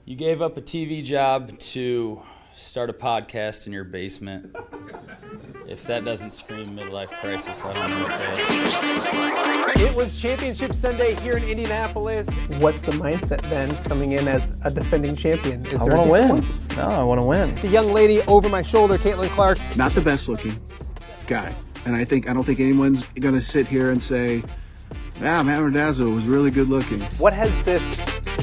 You gave up a TV job to start a podcast in your basement. If that doesn't scream midlife crisis, I don't know what does. It was Championship Sunday here in Indianapolis. What's the mindset then coming in as a defending champion? I want to win. No, I want to win. The young lady over my shoulder, Caitlin Clark. Not the best looking guy. And I don't think anyone's going to sit here and say, Matt Randazzo was really good looking. What has this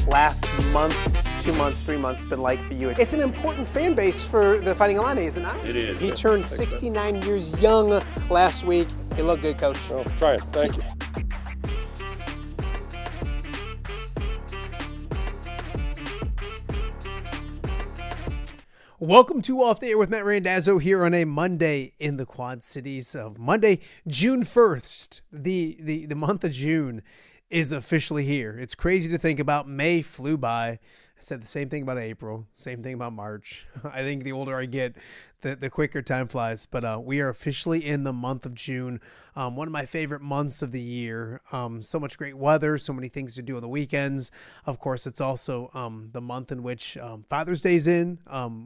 last month, 2 months, 3 months been like for you? It's an important fan base for the Fighting Illini, is it not? It is. He turned 69 years young last week. He looked good, Coach. Oh, try it. Thank you. Welcome to Off the Air with Matt Randazzo here on a Monday in the Quad Cities. Monday, June 1st, the month of June is officially here. It's crazy to think about. May flew by. I said the same thing about April, same thing about March. I think the older I get, the quicker time flies. But we are officially in the month of June, one of my favorite months of the year. So much great weather, so many things to do on the weekends. Of course, it's also the month in which Father's Day's in,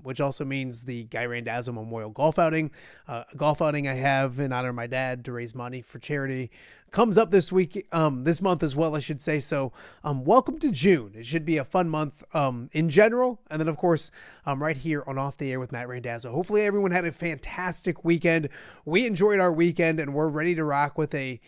which also means the Guy Randazzo Memorial Golf Outing. A golf outing I have in honor of my dad to raise money for charity comes up this week, this month as well, I should say. So welcome to June. It should be a fun month in general. And then, of course, right here on Off the Air with Matt Randazzo. Hopefully everyone had a fantastic weekend. We enjoyed our weekend, and we're ready to rock with a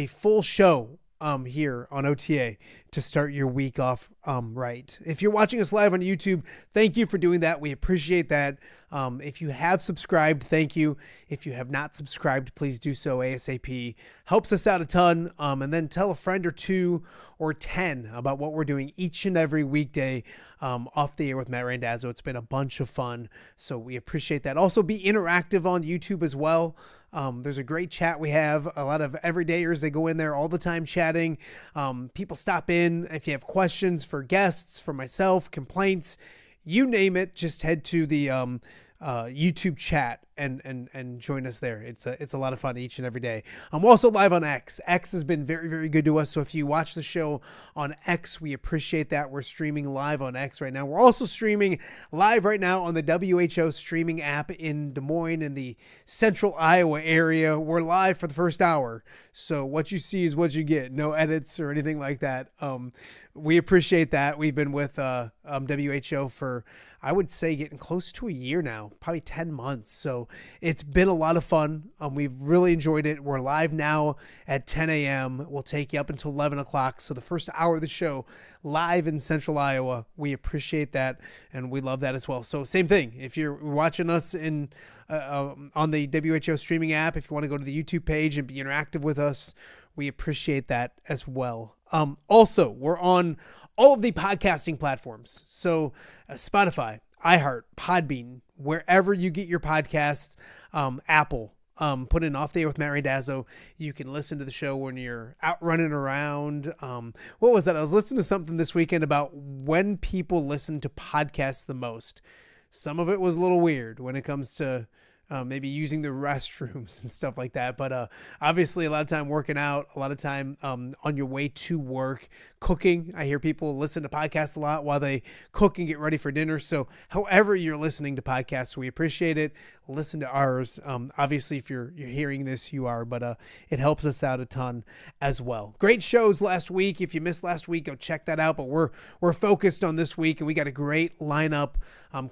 full show here on OTA to start your week off right. If you're watching us live on YouTube, thank you for doing that. We appreciate that. If you have subscribed, thank you. If you have not subscribed, please do so ASAP. Helps us out a ton. And then tell a friend or two or 10 about what we're doing each and every weekday off the air with Matt Randazzo. It's been a bunch of fun, so we appreciate that. Also, be interactive on YouTube as well. There's a great chat we have. A lot of everydayers, they go in there all the time chatting. People stop in. If you have questions for guests, for myself, complaints, you name it, just head to the YouTube chat and join us there. It's a lot of fun each and every day. I'm also live on X. X has been very, very good to us. So if you watch the show on X, we appreciate that. We're streaming live on X right now. We're also streaming live right now on the WHO streaming app in Des Moines in the central Iowa area. We're live for the first hour. So what you see is what you get. No edits or anything like that. We appreciate that. We've been with WHO for, I would say, getting close to a year now, probably 10 months. So it's been a lot of fun. We've really enjoyed it. We're live now at 10 a.m. We'll take you up until 11 o'clock. So the first hour of the show live in central Iowa. We appreciate that, and we love that as well. So same thing. If you're watching us in on the WHO streaming app, if you want to go to the YouTube page and be interactive with us, we appreciate that as well. Also, we're on all of the podcasting platforms. So Spotify, iHeart, Podbean, wherever you get your podcasts, Apple, put in Off the Air with Matt Randazzo. You can listen to the show when you're out running around. What was that? I was listening to something this weekend about when people listen to podcasts the most. Some of it was a little weird when it comes to maybe using the restrooms and stuff like that. But obviously a lot of time working out, a lot of time on your way to work, cooking. I hear people listen to podcasts a lot while they cook and get ready for dinner. So however you're listening to podcasts, we appreciate it. Listen to ours. Obviously, if you're hearing this, you are, but it helps us out a ton as well. Great shows last week. If you missed last week, go check that out. But we're focused on this week, and we got a great lineup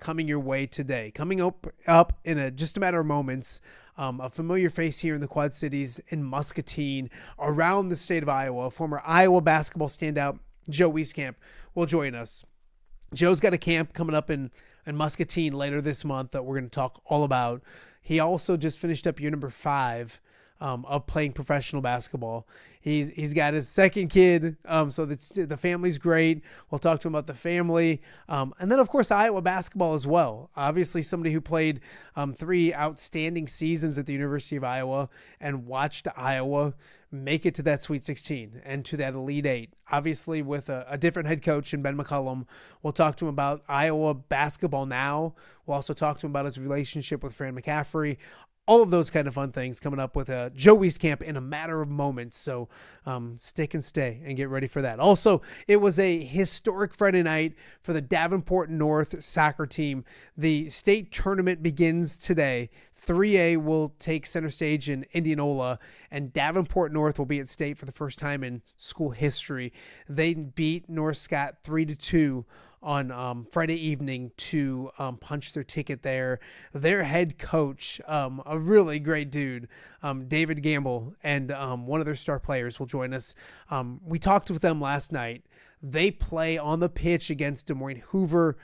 coming your way today. Coming up in just a matter of moments, a familiar face here in the Quad Cities in Muscatine, around the state of Iowa. Former Iowa basketball standout Joe Wieskamp will join us. Joe's got a camp coming up in Muscatine later this month that we're going to talk all about. He also just finished up year number 5 of playing professional basketball. He's got his second kid, so the family's great. We'll talk to him about the family. And then, of course, Iowa basketball as well. Obviously, somebody who played 3 outstanding seasons at the University of Iowa and watched Iowa make it to that Sweet 16 and to that Elite 8. Obviously, with a different head coach in Ben McCullum. We'll talk to him about Iowa basketball now. We'll also talk to him about his relationship with Fran McCaffrey. All of those kind of fun things coming up with Joe Wieskamp in a matter of moments. So stick and stay and get ready for that. Also, it was a historic Friday night for the Davenport North soccer team. The state tournament begins today. 3A will take center stage in Indianola, and Davenport North will be at state for the first time in school history. They beat North Scott 3-2 on Friday evening to punch their ticket there. Their head coach, a really great dude, David Gamble, and one of their star players will join us. We talked with them last night. They play on the pitch against Des Moines Hoover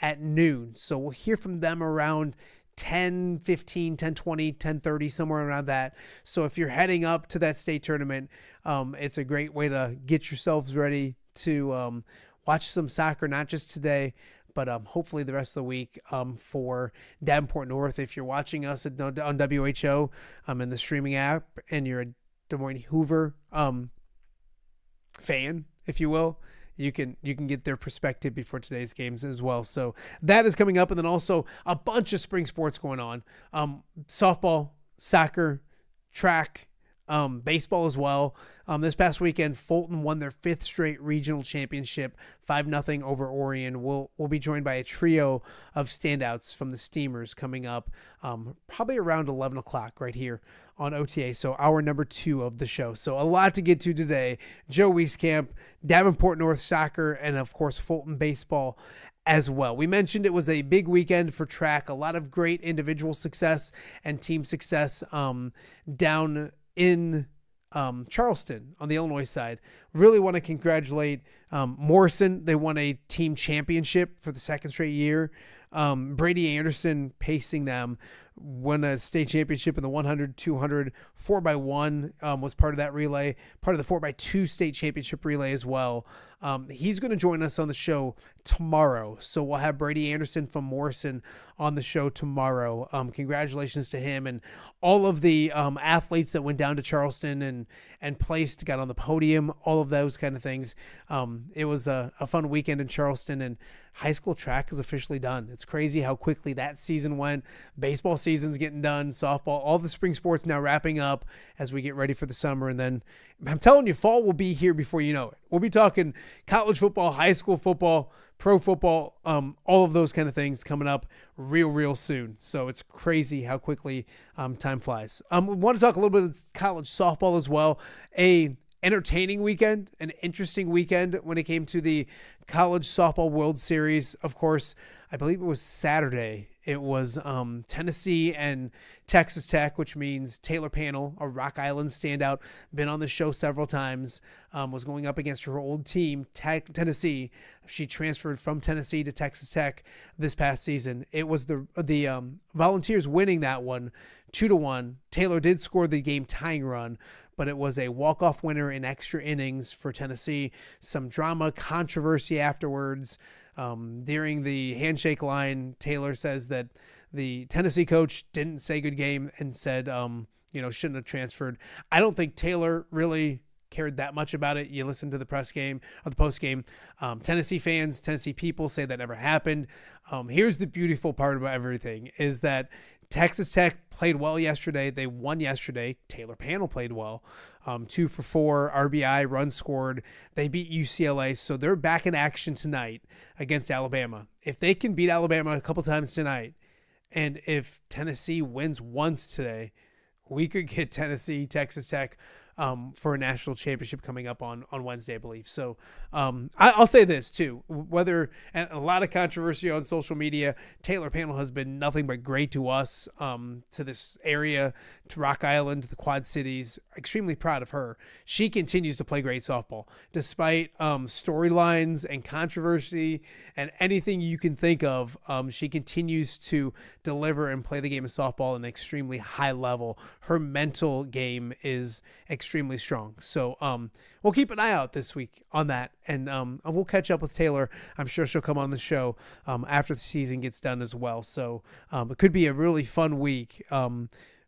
at noon. So we'll hear from them around 10:15, 10:20, 10:30, somewhere around that. So if you're heading up to that state tournament, it's a great way to get yourselves ready to watch some soccer, not just today, but hopefully the rest of the week for Davenport North. If you're watching us on WHO in the streaming app and you're at Des Moines Hoover, fan, if you will, you can get their perspective before today's games as well. So that is coming up, and then also a bunch of spring sports going on. Softball, soccer, track, baseball as well. This past weekend, Fulton won their 5th straight regional championship, 5-0 over Orion. We'll be joined by a trio of standouts from the Steamers coming up probably around 11 o'clock right here on OTA. So hour number 2 of the show. So a lot to get to today. Joe Wieskamp, Davenport North Soccer, and of course Fulton Baseball as well. We mentioned it was a big weekend for track, a lot of great individual success and team success down in Charleston on the Illinois side. Really want to congratulate Morrison. They won a team championship for the 2nd straight year. Brady Anderson pacing them, won a state championship in the 100, 200, 4x1 was part of that relay, part of the 4x2 state championship relay as well. He's going to join us on the show tomorrow. So we'll have Brady Anderson from Morrison on the show tomorrow. Congratulations to him and all of the athletes that went down to Charleston and placed, got on the podium, all of those kind of things. It was a fun weekend in Charleston, and high school track is officially done. It's crazy how quickly that season went. Baseball season's getting done, softball, all the spring sports now wrapping up as we get ready for the summer. And then I'm telling you, fall will be here before you know it. We'll be talking college football, high school football, pro football, all of those kind of things coming up real soon. So it's crazy how quickly time flies. We want to talk a little bit of college softball as well. A entertaining weekend, an interesting weekend when it came to the College Softball World Series. Of course, I believe it was Saturday. It was Tennessee and Texas Tech, which means Taylor Panel, a Rock Island standout, been on the show several times, was going up against her old team, Tennessee. She transferred from Tennessee to Texas Tech this past season. It was the Volunteers winning that one 2-1. Taylor did score the game tying run, but it was a walk-off winner in extra innings for Tennessee. Some drama, controversy afterwards. During the handshake line, Taylor says that the Tennessee coach didn't say good game and said, shouldn't have transferred. I don't think Taylor really cared that much about it. You listen to the press game or the post game. Tennessee fans, Tennessee people say that never happened. Here's the beautiful part about everything is that Texas Tech played well yesterday. They won yesterday. Taylor Panel played well. 2 for 4 RBI, runs scored. They beat UCLA, so they're back in action tonight against Alabama. If they can beat Alabama a couple times tonight, and if Tennessee wins once today, we could get Tennessee, Texas Tech for a national championship coming up on Wednesday, I believe. So I'll say this too, and a lot of controversy on social media, Taylor Panel has been nothing but great to us, to this area, to Rock Island, to the Quad Cities. Extremely proud of her. She continues to play great softball despite storylines and controversy and anything you can think of. She continues to deliver and play the game of softball at an extremely high level. Her mental game is extremely strong. So we'll keep an eye out this week on that, and we'll catch up with Taylor. I'm sure she'll come on the show after the season gets done as well. So it could be a really fun week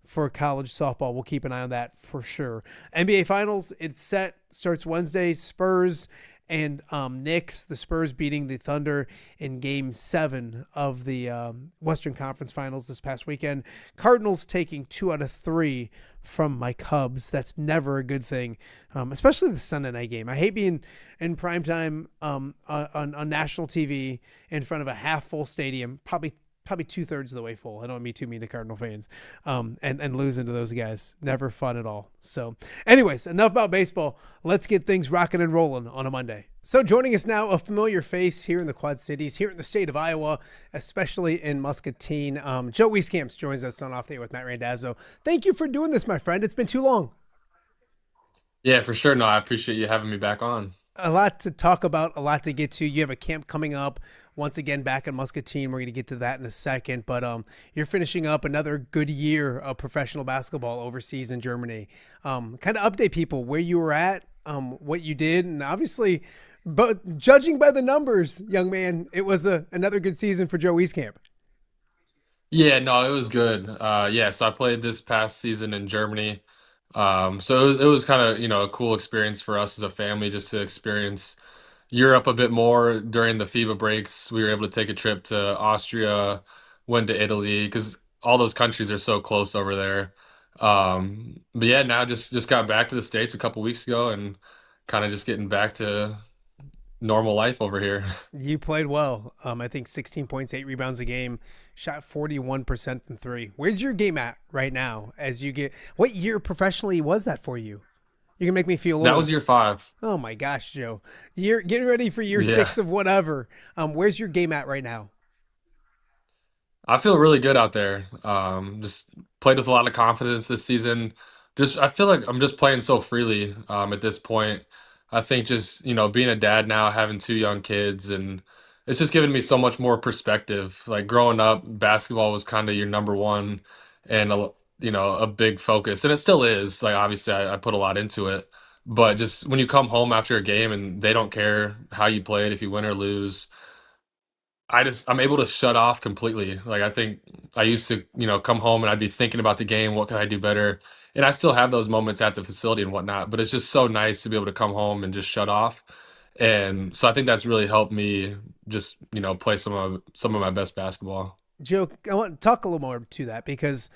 for college softball. We'll keep an eye on that for sure. NBA Finals, it's set, starts Wednesday. Spurs and Knicks, the Spurs beating the Thunder in Game 7 of the Western Conference Finals this past weekend. Cardinals taking 2 out of 3 from my Cubs. That's never a good thing, especially the Sunday night game. I hate being in primetime on national TV in front of a half-full stadium, probably 2/3 of the way full. I don't mean too mean to Cardinal fans, and losing to those guys. Never fun at all. So anyways, enough about baseball. Let's get things rocking and rolling on a Monday. So joining us now, a familiar face here in the Quad Cities, here in the state of Iowa, especially in Muscatine. Joe Wieskamp joins us on Off the Air with Matt Randazzo. Thank you for doing this, my friend. It's been too long. Yeah, for sure. No, I appreciate you having me back on. A lot to talk about, a lot to get to. You have a camp coming up once again back in Muscatine. We're going to get to that in a second, but you're finishing up another good year of professional basketball overseas in Germany. Kind of update people where you were at, what you did, and obviously, but judging by the numbers, young man, it was another good season for Joe Wieskamp. Yeah, no, it was good. So I played this past season in Germany. So it was kind of, a cool experience for us as a family just to experience Europe a bit more during the FIBA breaks. We were able to take a trip to Austria, went to Italy because all those countries are so close over there. But yeah, now just got back to the States a couple weeks ago and kind of just getting back to normal life over here. You played well. I think 16 points, 8 rebounds a game, shot 41% from three. Where's your game at right now? What year professionally was that for you? You can make me feel old. That was year 5. Oh my gosh, Joe. You're getting ready for year Yeah. 6 of whatever. Where's your game at right now? I feel really good out there. Just played with a lot of confidence this season. I feel like I'm just playing so freely at this point. I think just, being a dad now, having 2 young kids, and it's just given me so much more perspective. Like growing up, basketball was kind of your number one and a big focus, and it still is. Like obviously, I put a lot into it, but just when you come home after a game and they don't care how you played, if you win or lose, I'm able to shut off completely. Like I think I used to, come home and I'd be thinking about the game, what can I do better? And I still have those moments at the facility and whatnot, but it's just so nice to be able to come home and just shut off. And so I think that's really helped me just, play some of my best basketball. Joe, I want to talk a little more to that because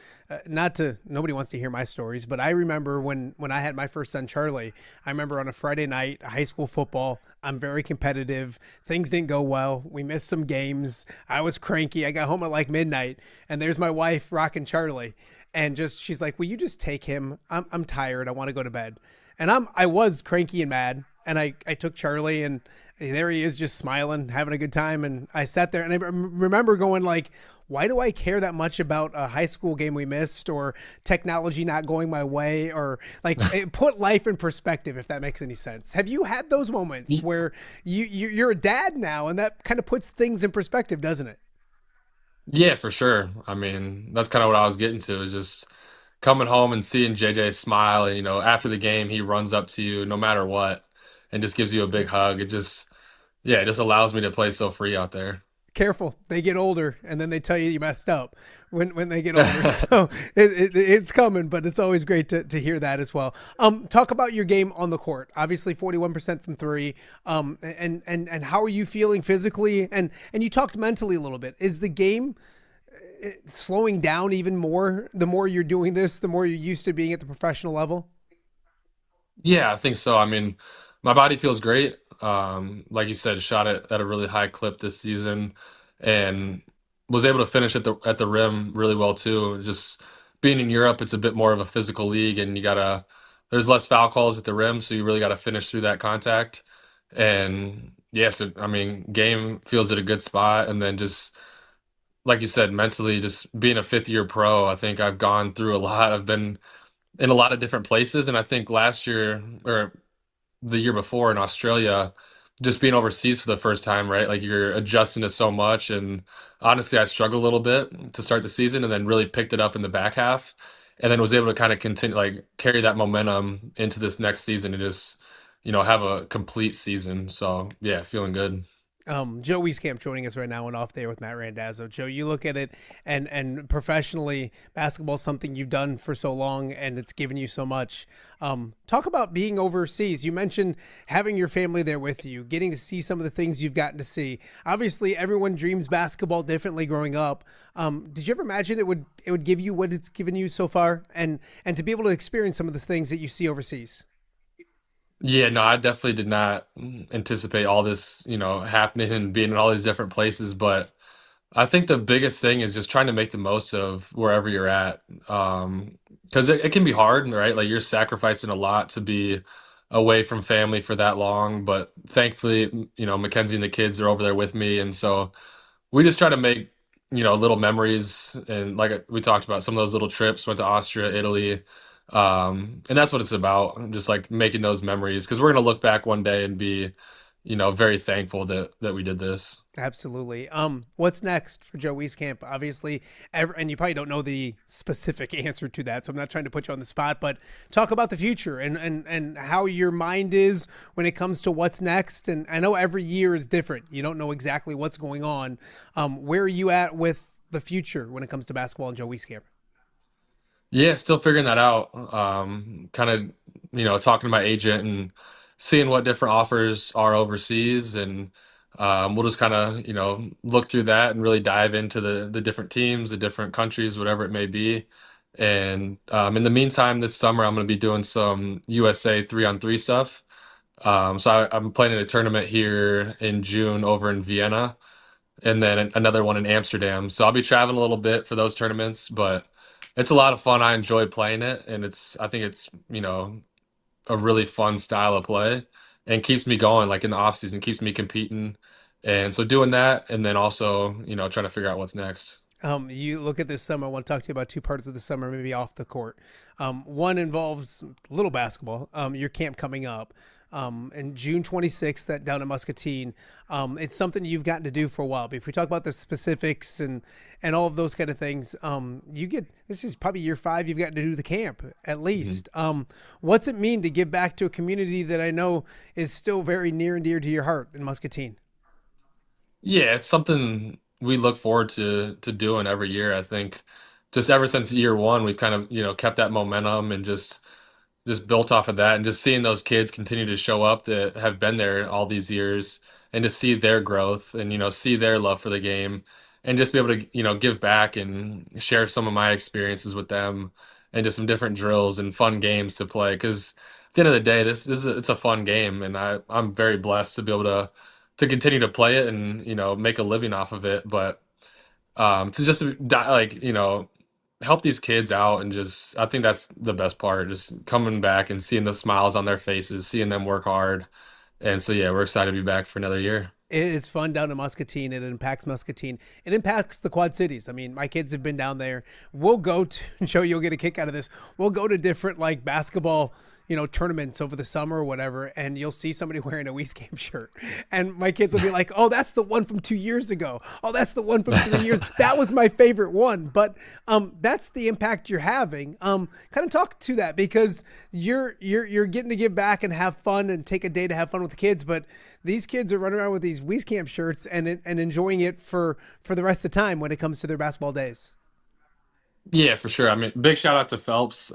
nobody wants to hear my stories, but I remember when I had my first son, Charlie, I remember on a Friday night, high school football, I'm very competitive. Things didn't go well. We missed some games. I was cranky. I got home at like midnight and there's my wife rocking Charlie. And she's like, will you just take him? I'm tired. I want to go to bed. And I was cranky and mad. And I took Charlie and there he is just smiling, having a good time. And I sat there and I remember going like, why do I care that much about a high school game we missed or technology not going my way or like it put life in perspective, if that makes any sense. Have you had those moments where you're a dad now and that kind of puts things in perspective, doesn't it? Yeah, for sure. I mean, that's kind of what I was getting to is just coming home and seeing JJ smile. And, after the game, he runs up to you no matter what and just gives you a big hug. It just allows me to play so free out there. Careful, they get older and then they tell you messed up when they get older. So it's coming, but it's always great to hear that as well. Talk about your game on the court. Obviously 41% from three. And how are you feeling physically? And you talked mentally a little bit. Is the game slowing down even more the more you're doing this, the more you're used to being at the professional level? Yeah, I think so. I mean, my body feels great. Like you said, shot it at a really high clip this season and was able to finish at the rim really well too. Just being in Europe, it's a bit more of a physical league and there's less foul calls at the rim, so you really gotta finish through that contact. And yes, I mean, game feels at a good spot. And then just like you said, mentally, just being a 5th-year pro, I think I've gone through a lot. I've been in a lot of different places, and I think last year or the year before in Australia, just being overseas for the first time, right? Like you're adjusting to so much. And honestly, I struggled a little bit to start the season and then really picked it up in the back half and then was able to kind of continue, like carry that momentum into this next season and just, have a complete season. So yeah, feeling good. Joe Wieskamp joining us right now on Off Day with Matt Randazzo. Joe, you look at it and professionally, basketball is something you've done for so long and it's given you so much. Talk about being overseas. You mentioned having your family there with you, getting to see some of the things you've gotten to see. Obviously, everyone dreams basketball differently growing up. Did you ever imagine it would give you what it's given you so far and to be able to experience some of the things that you see overseas? Yeah, no, I definitely did not anticipate all this, happening and being in all these different places. But I think the biggest thing is just trying to make the most of wherever you're at. Because it can be hard, right? Like you're sacrificing a lot to be away from family for that long. But thankfully, Mackenzie and the kids are over there with me. And so we just try to make, little memories. And like we talked about, some of those little trips, went to Austria, Italy. And that's what it's about, just like making those memories because we're going to look back one day and be, very thankful that we did this. Absolutely. What's next for Joe Wieskamp? Obviously, and you probably don't know the specific answer to that, so I'm not trying to put you on the spot, but talk about the future and how your mind is when it comes to what's next. And I know every year is different. You don't know exactly what's going on. Where are you at with the future when it comes to basketball and Joe Wieskamp? Yeah, still figuring that out. Kind of, talking to my agent and seeing what different offers are overseas, and we'll just kind of, look through that and really dive into the different teams, the different countries, whatever it may be. And in the meantime, this summer I'm going to be doing some USA 3-on-3 stuff. I'm playing in a tournament here in June over in Vienna, and then another one in Amsterdam. So I'll be traveling a little bit for those tournaments, but it's a lot of fun. I enjoy playing it, and I think it's, a really fun style of play and keeps me going like in the off season, keeps me competing. And so doing that and then also, trying to figure out what's next. You look at this summer. I want to talk to you about two parts of the summer, maybe off the court. One involves little basketball. Your camp coming up. And June 26th, that down in Muscatine. It's something you've gotten to do for a while. But if we talk about the specifics and all of those kind of things, this is probably year 5. You've gotten to do the camp at least. What's it mean to give back to a community that I know is still very near and dear to your heart in Muscatine? Yeah, it's something we look forward to doing every year. I think just ever since year one, we've kind of, kept that momentum and just built off of that, and just seeing those kids continue to show up that have been there all these years, and to see their growth and see their love for the game, and just be able to give back and share some of my experiences with them, and just some different drills and fun games to play, because at the end of the day, it's a fun game, and I'm very blessed to be able to continue to play it and make a living off of it. But to just like help these kids out, and just I think that's the best part, just coming back and seeing the smiles on their faces, seeing them work hard. And so yeah, we're excited to be back for another year. It is fun down in Muscatine. It impacts Muscatine. It impacts the Quad Cities. I mean, my kids have been down there. We'll go to, Joe, you'll get a kick out of this. We'll go to different like basketball, tournaments over the summer or whatever, and you'll see somebody wearing a Wieskamp shirt. And my kids will be like, oh, that's the one from 2 years ago. Oh, that's the one from 3 years. That was my favorite one. But that's the impact you're having. Kind of talk to that, because you're getting to give back and have fun and take a day to have fun with the kids, but these kids are running around with these Wieskamp shirts and enjoying it for the rest of the time when it comes to their basketball days. Yeah, for sure. I mean, big shout out to Phelps.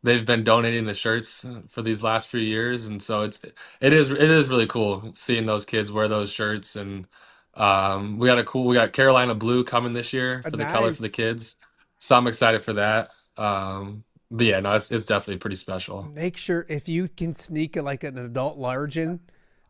They've been donating the shirts for these last few years, and so it is really cool seeing those kids wear those shirts. And we got Carolina blue coming this year for the color for the Nice. kids, so I'm excited for that. But yeah, no, it's definitely pretty special. Make sure if you can sneak like an adult large in.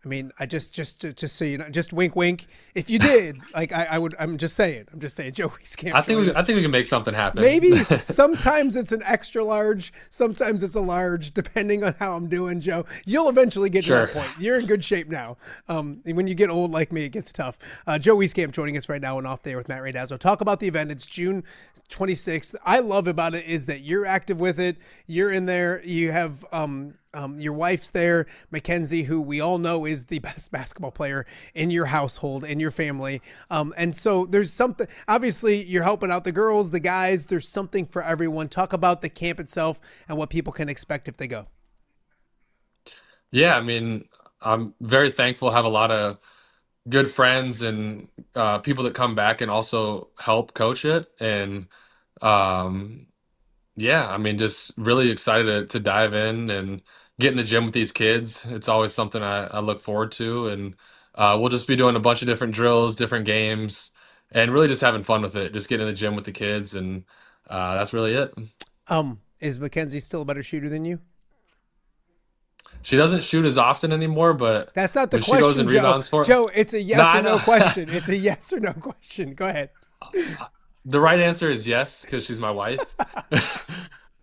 I mean, I just so you know, just wink, wink. If you did, like I would, I'm just saying, Joey Scamp. I think we can make something happen. Maybe sometimes it's an extra large, sometimes it's a large, depending on how I'm doing, Joe. You'll eventually get to Sure. that point. You're in good shape now. When you get old like me, it gets tough. Joe Wieskamp joining us right now and off there with Matt Randazzo. Talk about the event. It's June 26th. I love about it is that you're active with it. You're in there. You have your wife's there, Mackenzie, who we all know is the best basketball player in your household, in your family. And so there's something, obviously you're helping out the girls, the guys, there's something for everyone. Talk about the camp itself and what people can expect if they go. Yeah, I mean, I'm very thankful. Have a lot of good friends and people that come back and also help coach it. And um, yeah, I mean, just really excited to dive in and get in the gym with these kids. It's always something I look forward to. And we'll just be doing a bunch of different drills, different games, and really just having fun with it. Just getting in the gym with the kids. And that's really it. Is Mackenzie still a better shooter than you? She doesn't shoot as often anymore, but That's not the when she goes question, and Joe. rebounds for Joe, it's a yes No, I or no know. question. It's a yes or no question. Go ahead. The right answer is yes, because she's my wife.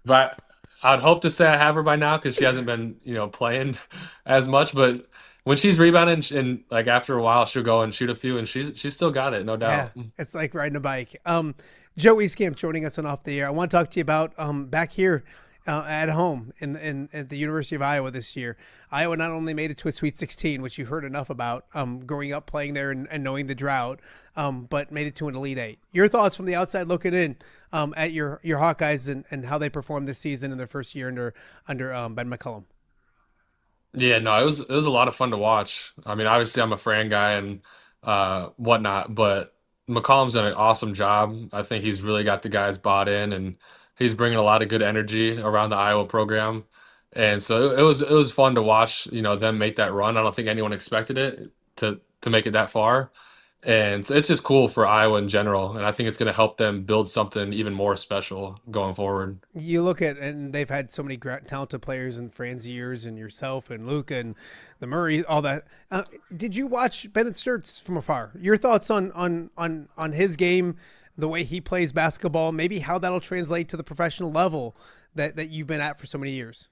But I'd hope to say I have her by now because she hasn't been, playing as much. But when she's rebounding and like after a while, she'll go and shoot a few, and she's still got it, no Yeah, doubt. it's like riding a bike. Joe Wieskamp joining us on Off the Air. I want to talk to you about back here at home in at the University of Iowa this year. Iowa not only made it to a Sweet 16, which you heard enough about growing up playing there and knowing the drought, but made it to an Elite Eight. Your thoughts from the outside looking in at your Hawkeyes and how they performed this season in their first year under Ben McCullum. Yeah, no, it was a lot of fun to watch. I mean, obviously I'm a Fran guy and whatnot, but McCollum's done an awesome job. I think he's really got the guys bought in and He's bringing a lot of good energy around the Iowa program. And so it was fun to watch, them make that run. I don't think anyone expected it to make it that far. And so it's just cool for Iowa in general, and I think it's going to help them build something even more special going forward. You look at, and they've had so many talented players in Fran's years, and yourself and Luca and the Murray, all that. Did you watch Bennett Sturts from afar? Your thoughts on his game, the way he plays basketball, maybe how that'll translate to the professional level that you've been at for so many years?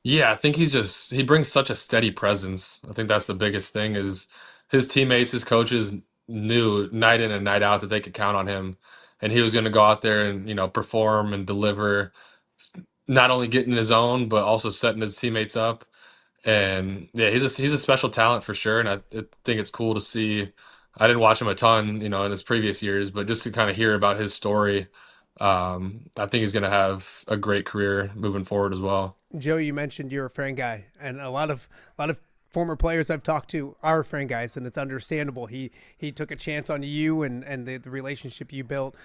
Yeah, I think he brings such a steady presence. I think that's the biggest thing is his teammates, his coaches knew night in and night out that they could count on him, and he was going to go out there and perform and deliver, s- not only getting his own but also setting his teammates up. And yeah, he's a special talent for sure, and I think it's cool to see. I didn't watch him a ton, in his previous years, but just to kind of hear about his story, I think he's going to have a great career moving forward as well. Joe, you mentioned you're a Fran guy, and a lot of former players I've talked to are Fran guys, and it's understandable. He took a chance on you and the relationship you built.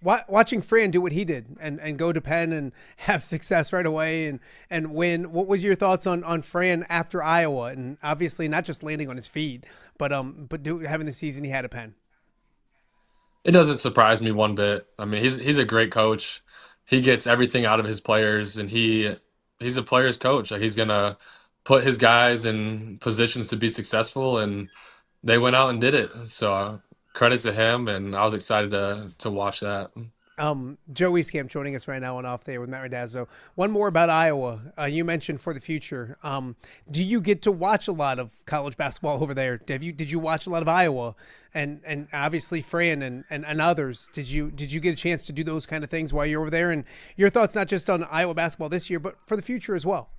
Watching Fran do what he did and go to Penn and have success right away and win. What was your thoughts on Fran after Iowa, and obviously not just landing on his feet, but having the season he had at Penn? It doesn't surprise me one bit. I mean, he's a great coach. He gets everything out of his players, and he's a player's coach. Like he's gonna put his guys in positions to be successful, and they went out and did it. So credit to him, and I was excited to watch that. Joe Wieskamp joining us right now on Off Day with Matt Randazzo. One more about Iowa. You mentioned for the future. Do you get to watch a lot of college basketball over there? Did you watch a lot of Iowa and obviously Fran and others? Did you get a chance to do those kind of things while you're over there? And your thoughts not just on Iowa basketball this year, but for the future as well.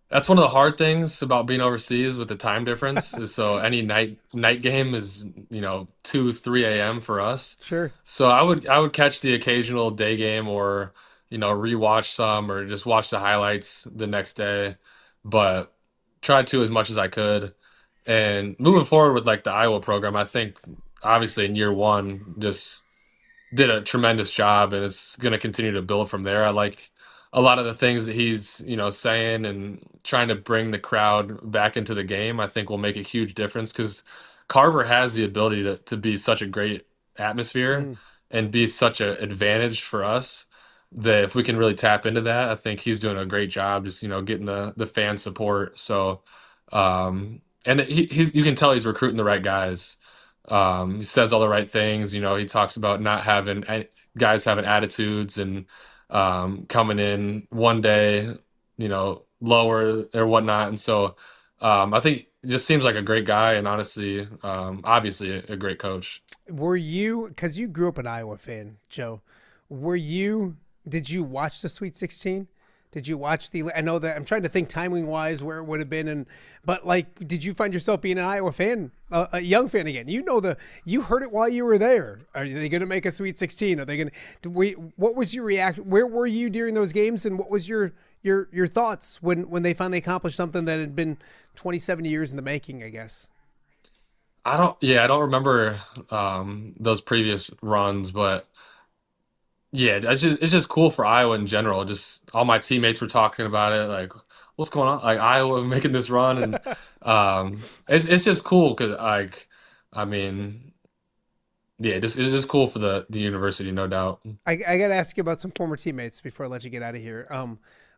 That's one of the hard things about being overseas with the time difference. Is so any night game is 2 3 a.m. for us. Sure. So I would catch the occasional day game or rewatch some or just watch the highlights the next day, but tried to as much as I could. And moving forward with like the Iowa program, I think obviously in year one just did a tremendous job, and it's going to continue to build from there. I like a lot of the things that he's, saying and trying to bring the crowd back into the game. I think will make a huge difference because Carver has the ability to be such a great atmosphere Mm. and be such an advantage for us that if we can really tap into that, I think he's doing a great job just, getting the fan support. So, and you can tell he's recruiting the right guys. He says all the right things. He talks about not having guys having attitudes and coming in one day, lower or whatnot. And so I think it just seems like a great guy and honestly, obviously a great coach. Were you, because you grew up an Iowa fan, Joe, did you watch the Sweet 16? Did you watch I know that I'm trying to think timing wise where it would have been, but like, did you find yourself being an Iowa fan, a young fan again? You heard it while you were there. Are they going to make a Sweet 16? Are they going to, what was your reaction? Where were you during those games? And what was your thoughts when they finally accomplished something that had been 27 years in the making, I guess? I don't remember those previous runs, but yeah, it's just cool for Iowa in general. Just all my teammates were talking about it, like what's going on, like Iowa making this run, and it's just cool because like I mean, yeah, it's just cool for the university, no doubt. I got to ask you about some former teammates before I let you get out of here.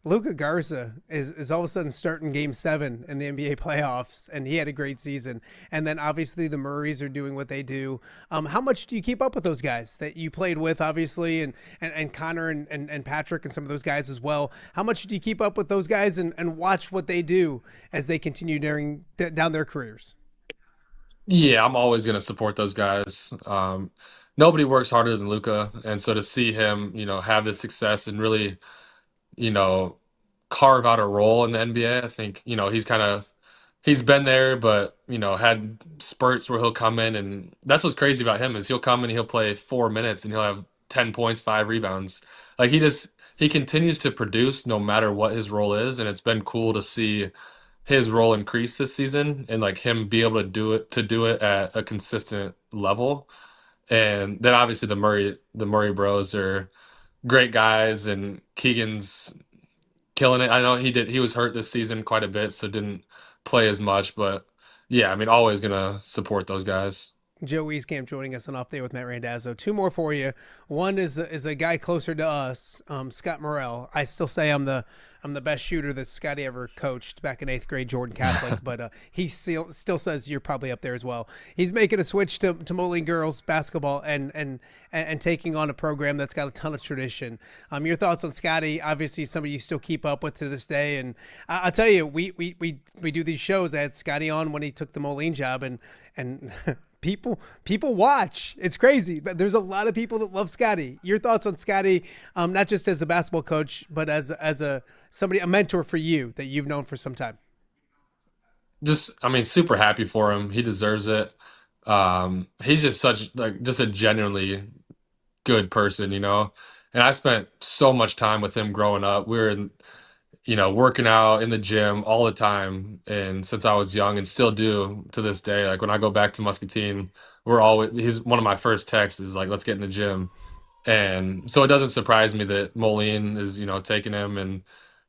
Luca Garza is all of a sudden starting Game 7 in the NBA playoffs, and he had a great season. And then obviously the Murrays are doing what they do. How much do you keep up with those guys that you played with, obviously, and Connor and Patrick and some of those guys as well? How much do you keep up with those guys and watch what they do as they continue down their careers? Yeah, I'm always gonna support those guys. Nobody works harder than Luca, and so to see him, have this success and really, you know, carve out a role in the NBA. I think, he's been there, but, had spurts where he'll come in, and that's what's crazy about him is he'll come in, he'll play 4 minutes and he'll have 10 points, 5 rebounds. Like he continues to produce no matter what his role is, and it's been cool to see his role increase this season and like him be able to do it at a consistent level. And then obviously the Murray bros are great guys, and Keegan's killing it. I know he was hurt this season quite a bit, so didn't play as much, but yeah, I mean, always gonna support those guys. Joe Wieskamp joining us on Off Day with Matt Randazzo. Two more for you. One is a guy closer to us, Scott Morrell. I still say I'm the best shooter that Scotty ever coached back in 8th grade, Jordan Catholic, but he still says you're probably up there as well. He's making a switch to Moline girls basketball and taking on a program that's got a ton of tradition. Your thoughts on Scotty? Obviously, somebody you still keep up with to this day, and I'll tell you, we do these shows. I had Scotty on when he took the Moline job, and People watch. It's crazy, but there's a lot of people that love Scotty. Your thoughts on Scotty, not just as a basketball coach, but as a mentor for you that you've known for some time. I mean, super happy for him. He deserves it. He's just just a genuinely good person, And I spent so much time with him growing up. We were working out in the gym all the time, and since I was young, and still do to this day. Like when I go back to Muscatine, he's one of my first texts is like, let's get in the gym. And so it doesn't surprise me that Moline is, taking him, and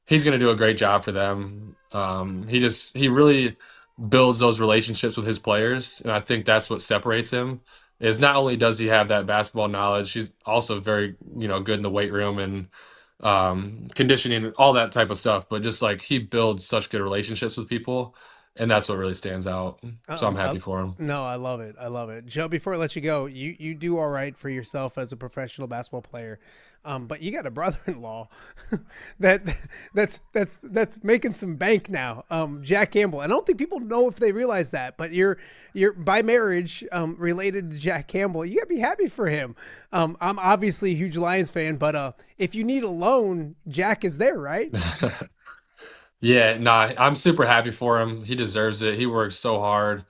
he's going to do a great job for them. He really builds those relationships with his players, and I think that's what separates him. Is not only does he have that basketball knowledge, he's also very, good in the weight room and conditioning, all that type of stuff. But just like he builds such good relationships with people, and that's what really stands out. So I'm happy for him. No, I love it. I love it. Joe, before I let you go, you do all right for yourself as a professional basketball player. But you got a brother-in-law that's making some bank now. Jack Campbell. And I don't think people know if they realize that, but you're by marriage related to Jack Campbell. You gotta be happy for him. I'm obviously a huge Lions fan, but if you need a loan, Jack is there, right? Yeah, nah, I'm super happy for him. He deserves it. He works so hard.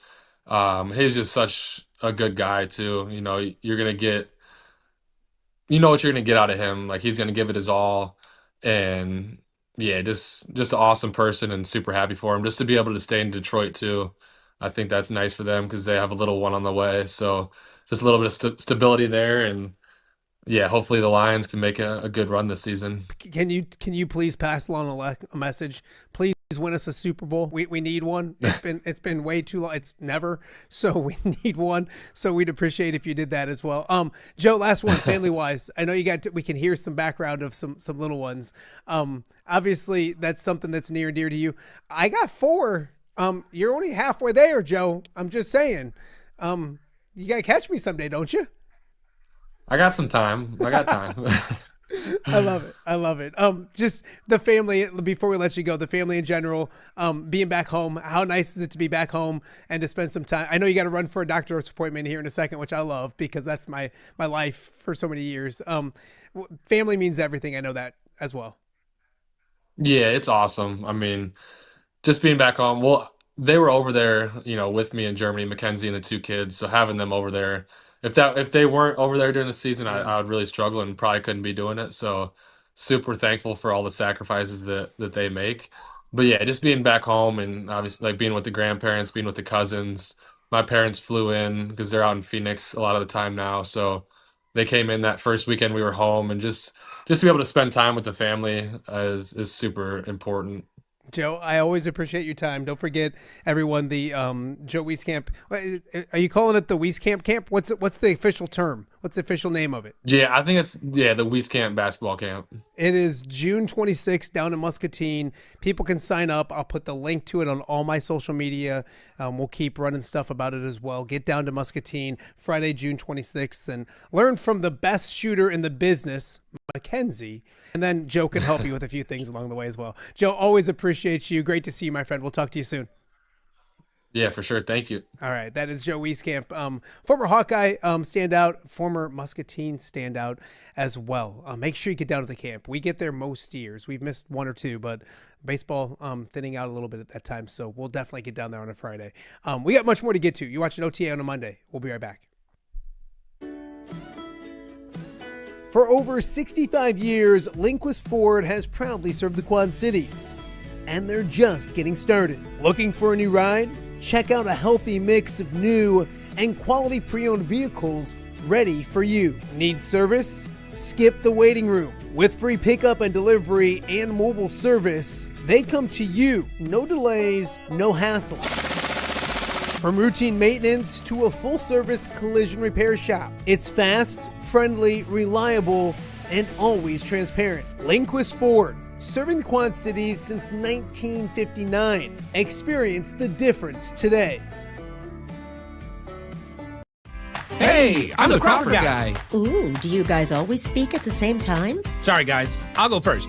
He's just such a good guy too. You're gonna get, what you're gonna get out of him. Like he's gonna give it his all, and yeah, just an awesome person, and super happy for him. Just to be able to stay in Detroit too, I think that's nice for them because they have a little one on the way. So just a little bit of stability there, and yeah, hopefully the Lions can make a good run this season. Can you please pass along a message? Please win us a Super Bowl. We need one. It's been way too long. It's never. So we need one. So we'd appreciate if you did that as well. Joe, last one, family wise. I know we can hear some background of some little ones. Obviously that's something that's near and dear to you. I got 4. You're only halfway there, Joe. I'm just saying. You gotta catch me someday, don't you? I got some time. I got time. I love it. Just the family, before we let you go, the family in general, being back home, how nice is it to be back home and to spend some time? I know you got to run for a doctor's appointment here in a second, which I love because that's my life for so many years. Family means everything. I know that as well. Yeah, it's awesome. I mean, just being back home. Well, they were over there, with me in Germany, Mackenzie and the 2 kids. So having them over there, if they weren't over there during the season, I would really struggle and probably couldn't be doing it. So super thankful for all the sacrifices that they make. But yeah, just being back home, and obviously like being with the grandparents, being with the cousins. My parents flew in because they're out in Phoenix a lot of the time now. So they came in that first weekend we were home, and just to be able to spend time with the family is super important. Joe, I always appreciate your time. Don't forget, everyone, the Joe Wieskamp. Are you calling it the Wieskamp camp? What's the official term? What's the official name of it? Yeah, I think it's the Wieskamp basketball camp. It is June 26th down in Muscatine. People can sign up. I'll put the link to it on all my social media. We'll keep running stuff about it as well. Get down to Muscatine Friday, June 26th, and learn from the best shooter in the business, Mackenzie. And then Joe can help you with a few things along the way as well. Joe, always appreciate you. Great to see you, my friend. We'll talk to you soon. Yeah, for sure. Thank you. All right. That is Joe Wieskamp, former Hawkeye standout, former Muscatine standout as well. Make sure you get down to the camp. We get there most years. We've missed 1 or 2, but baseball thinning out a little bit at that time. So we'll definitely get down there on a Friday. We got much more to get to. You watch an OTA on a Monday. We'll be right back. For over 65 years, Lindquist Ford has proudly served the Quad Cities. And they're just getting started. Looking for a new ride? Check out a healthy mix of new and quality pre-owned vehicles ready for you. Need service? Skip the waiting room. With free pickup and delivery and mobile service, they come to you. No delays, no hassle. From routine maintenance to a full-service collision repair shop, it's fast, friendly, reliable, and always transparent. Lindquist Ford, serving the Quad Cities since 1959. Experience the difference today. Hey, I'm the Crawford guy. Ooh, do you guys always speak at the same time? Sorry, guys. I'll go first.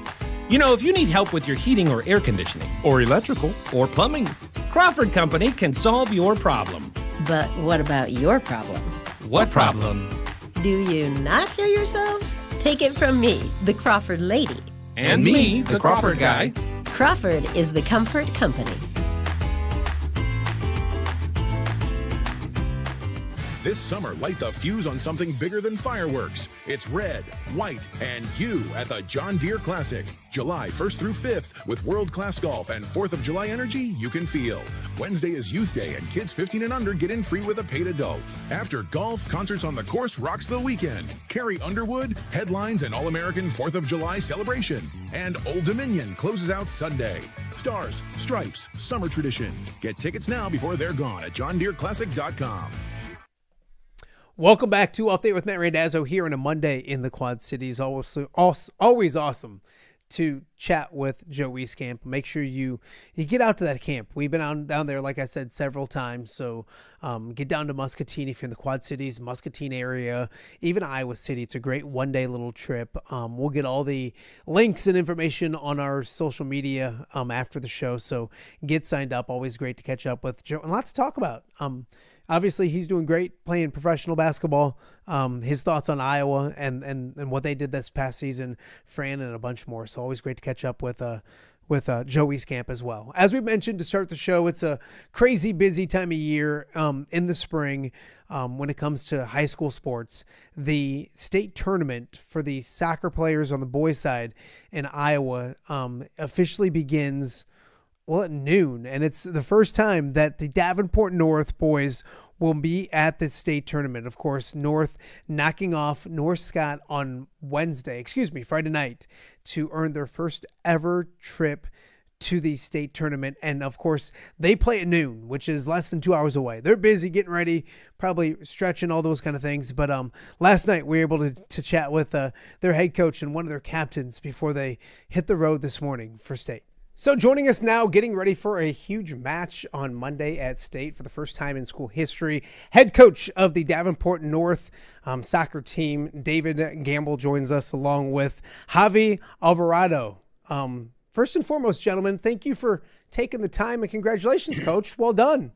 You know, if you need help with your heating or air conditioning, or electrical, or plumbing, Crawford Company can solve your problem. But what about your problem? What problem? Do you not hear yourselves? Take it from me, the Crawford lady. And me, the Crawford guy. Crawford is the comfort company. This summer, light the fuse on something bigger than fireworks. It's red, white, and you at the John Deere Classic. July 1st through 5th with world-class golf and 4th of July energy you can feel. Wednesday is Youth Day and kids 15 and under get in free with a paid adult. After golf, concerts on the course rocks the weekend. Carrie Underwood, headlines, and All-American 4th of July celebration. And Old Dominion closes out Sunday. Stars, stripes, summer tradition. Get tickets now before they're gone at johndeereclassic.com. Welcome back to Update with Matt Randazzo here on a Monday in the Quad Cities. Always awesome to chat with Joe Wieskamp. Make sure you get out to that camp. We've been down there, like I said, several times. So get down to Muscatine if you're in the Quad Cities, Muscatine area, even Iowa City. It's a great one-day little trip. We'll get all the links and information on our social media after the show. So get signed up. Always great to catch up with Joe and a lot to talk about. Obviously, he's doing great playing professional basketball. His thoughts on Iowa and what they did this past season, Fran, and a bunch more. So always great to catch up with Joe Wieskamp as well. As we mentioned to start the show, it's a crazy busy time of year in the spring when it comes to high school sports. The state tournament for the soccer players on the boys' side in Iowa officially begins at noon, and it's the first time that the Davenport North boys will be at the state tournament. Of course, North knocking off North Scott on Friday night to earn their first ever trip to the state tournament. And of course, they play at noon, which is less than 2 hours away. They're busy getting ready, probably stretching, all those kind of things. But last night we were able to chat with their head coach and one of their captains before they hit the road this morning for state. So joining us now, getting ready for a huge match on Monday at State for the first time in school history, head coach of the Davenport North soccer team, David Gamble, joins us along with Javier Alvarado. First and foremost, gentlemen, thank you for taking the time, and congratulations, Coach. Well done.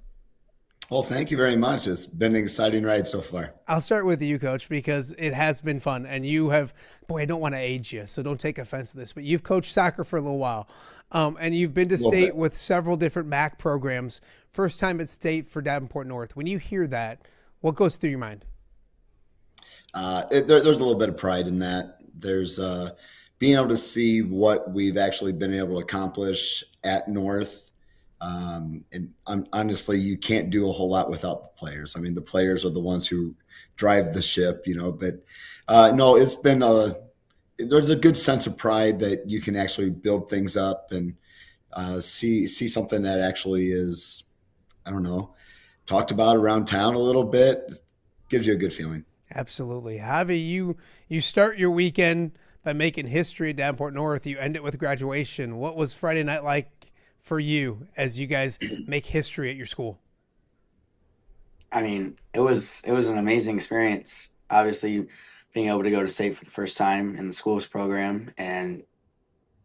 Well, thank you very much. It's been an exciting ride so far. I'll start with you, Coach, because it has been fun. And you have, I don't want to age you, so don't take offense to this, but you've coached soccer for a little while. And you've been to state with several different MAC programs. First time at state for Davenport North. When you hear that, what goes through your mind? There's a little bit of pride in that. There's being able to see what we've actually been able to accomplish at North. And honestly, you can't do a whole lot without the players. I mean, the players are the ones who drive the ship, but no, it's been there's a good sense of pride that you can actually build things up and see something that actually is, talked about around town a little bit. Gives you a good feeling. Absolutely. Javi, you start your weekend by making history at Davenport North. You end it with graduation. What was Friday night like for you as you guys make history at your school? I mean, it was an amazing experience. Obviously, being able to go to state for the first time in the schools program, and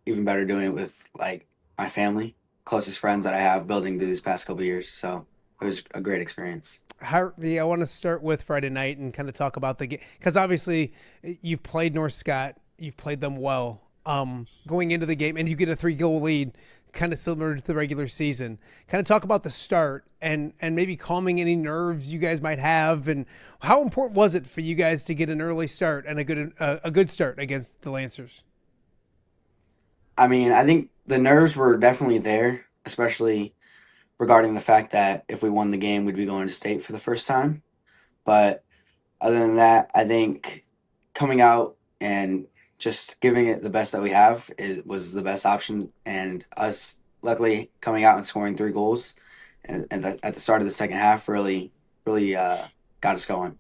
even better doing it with like my family, closest friends that I have building through these past couple of years. So it was a great experience. Harvey, I want to start with Friday night and kind of talk about the game, because obviously you've played North Scott, you've played them well. Going into the game, and you get a 3-goal lead, kind of similar to the regular season. Kind of talk about the start and maybe calming any nerves you guys might have, and how important was it for you guys to get an early start and a good start against the Lancers? I mean, I think the nerves were definitely there, especially regarding the fact that if we won the game, we'd be going to state for the first time. But Other than that, I think coming out and just giving it the best that we have was the best option. And us, luckily, coming out and scoring 3 goals at the start of the second half really got us going.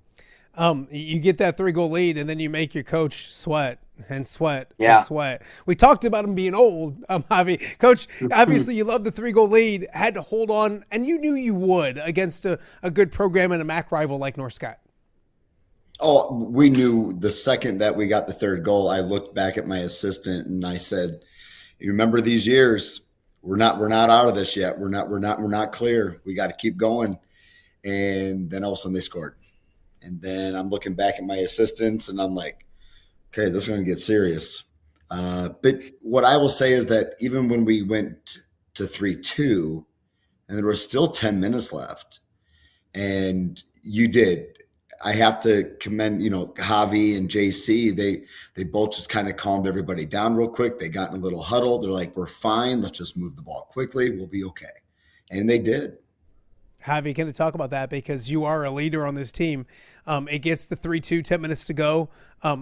You get that 3-goal lead, and then you make your coach sweat and sweat and Yeah. sweat. We talked about him being old, Javi. Coach, obviously you love the 3-goal lead, had to hold on, and you knew you would against a good program and a MAC rival like North Scott. Oh, we knew the second that we got the third goal. I looked back at my assistant and I said, "You remember these years? We're not out of this yet. We're not clear. We got to keep going." And then all of a sudden they scored. And then I'm looking back at my assistants and I'm like, "Okay, this is going to get serious." But what I will say is that even when we went to 3-2, and there was still 10 minutes left, and you did. I have to commend, Javi and JC. They both just kind of calmed everybody down real quick. They got in a little huddle. They're like, "We're fine. Let's just move the ball quickly. We'll be okay." And they did. Javi, can you talk about that? Because you are a leader on this team. It gets the 3-2, 10 minutes to go.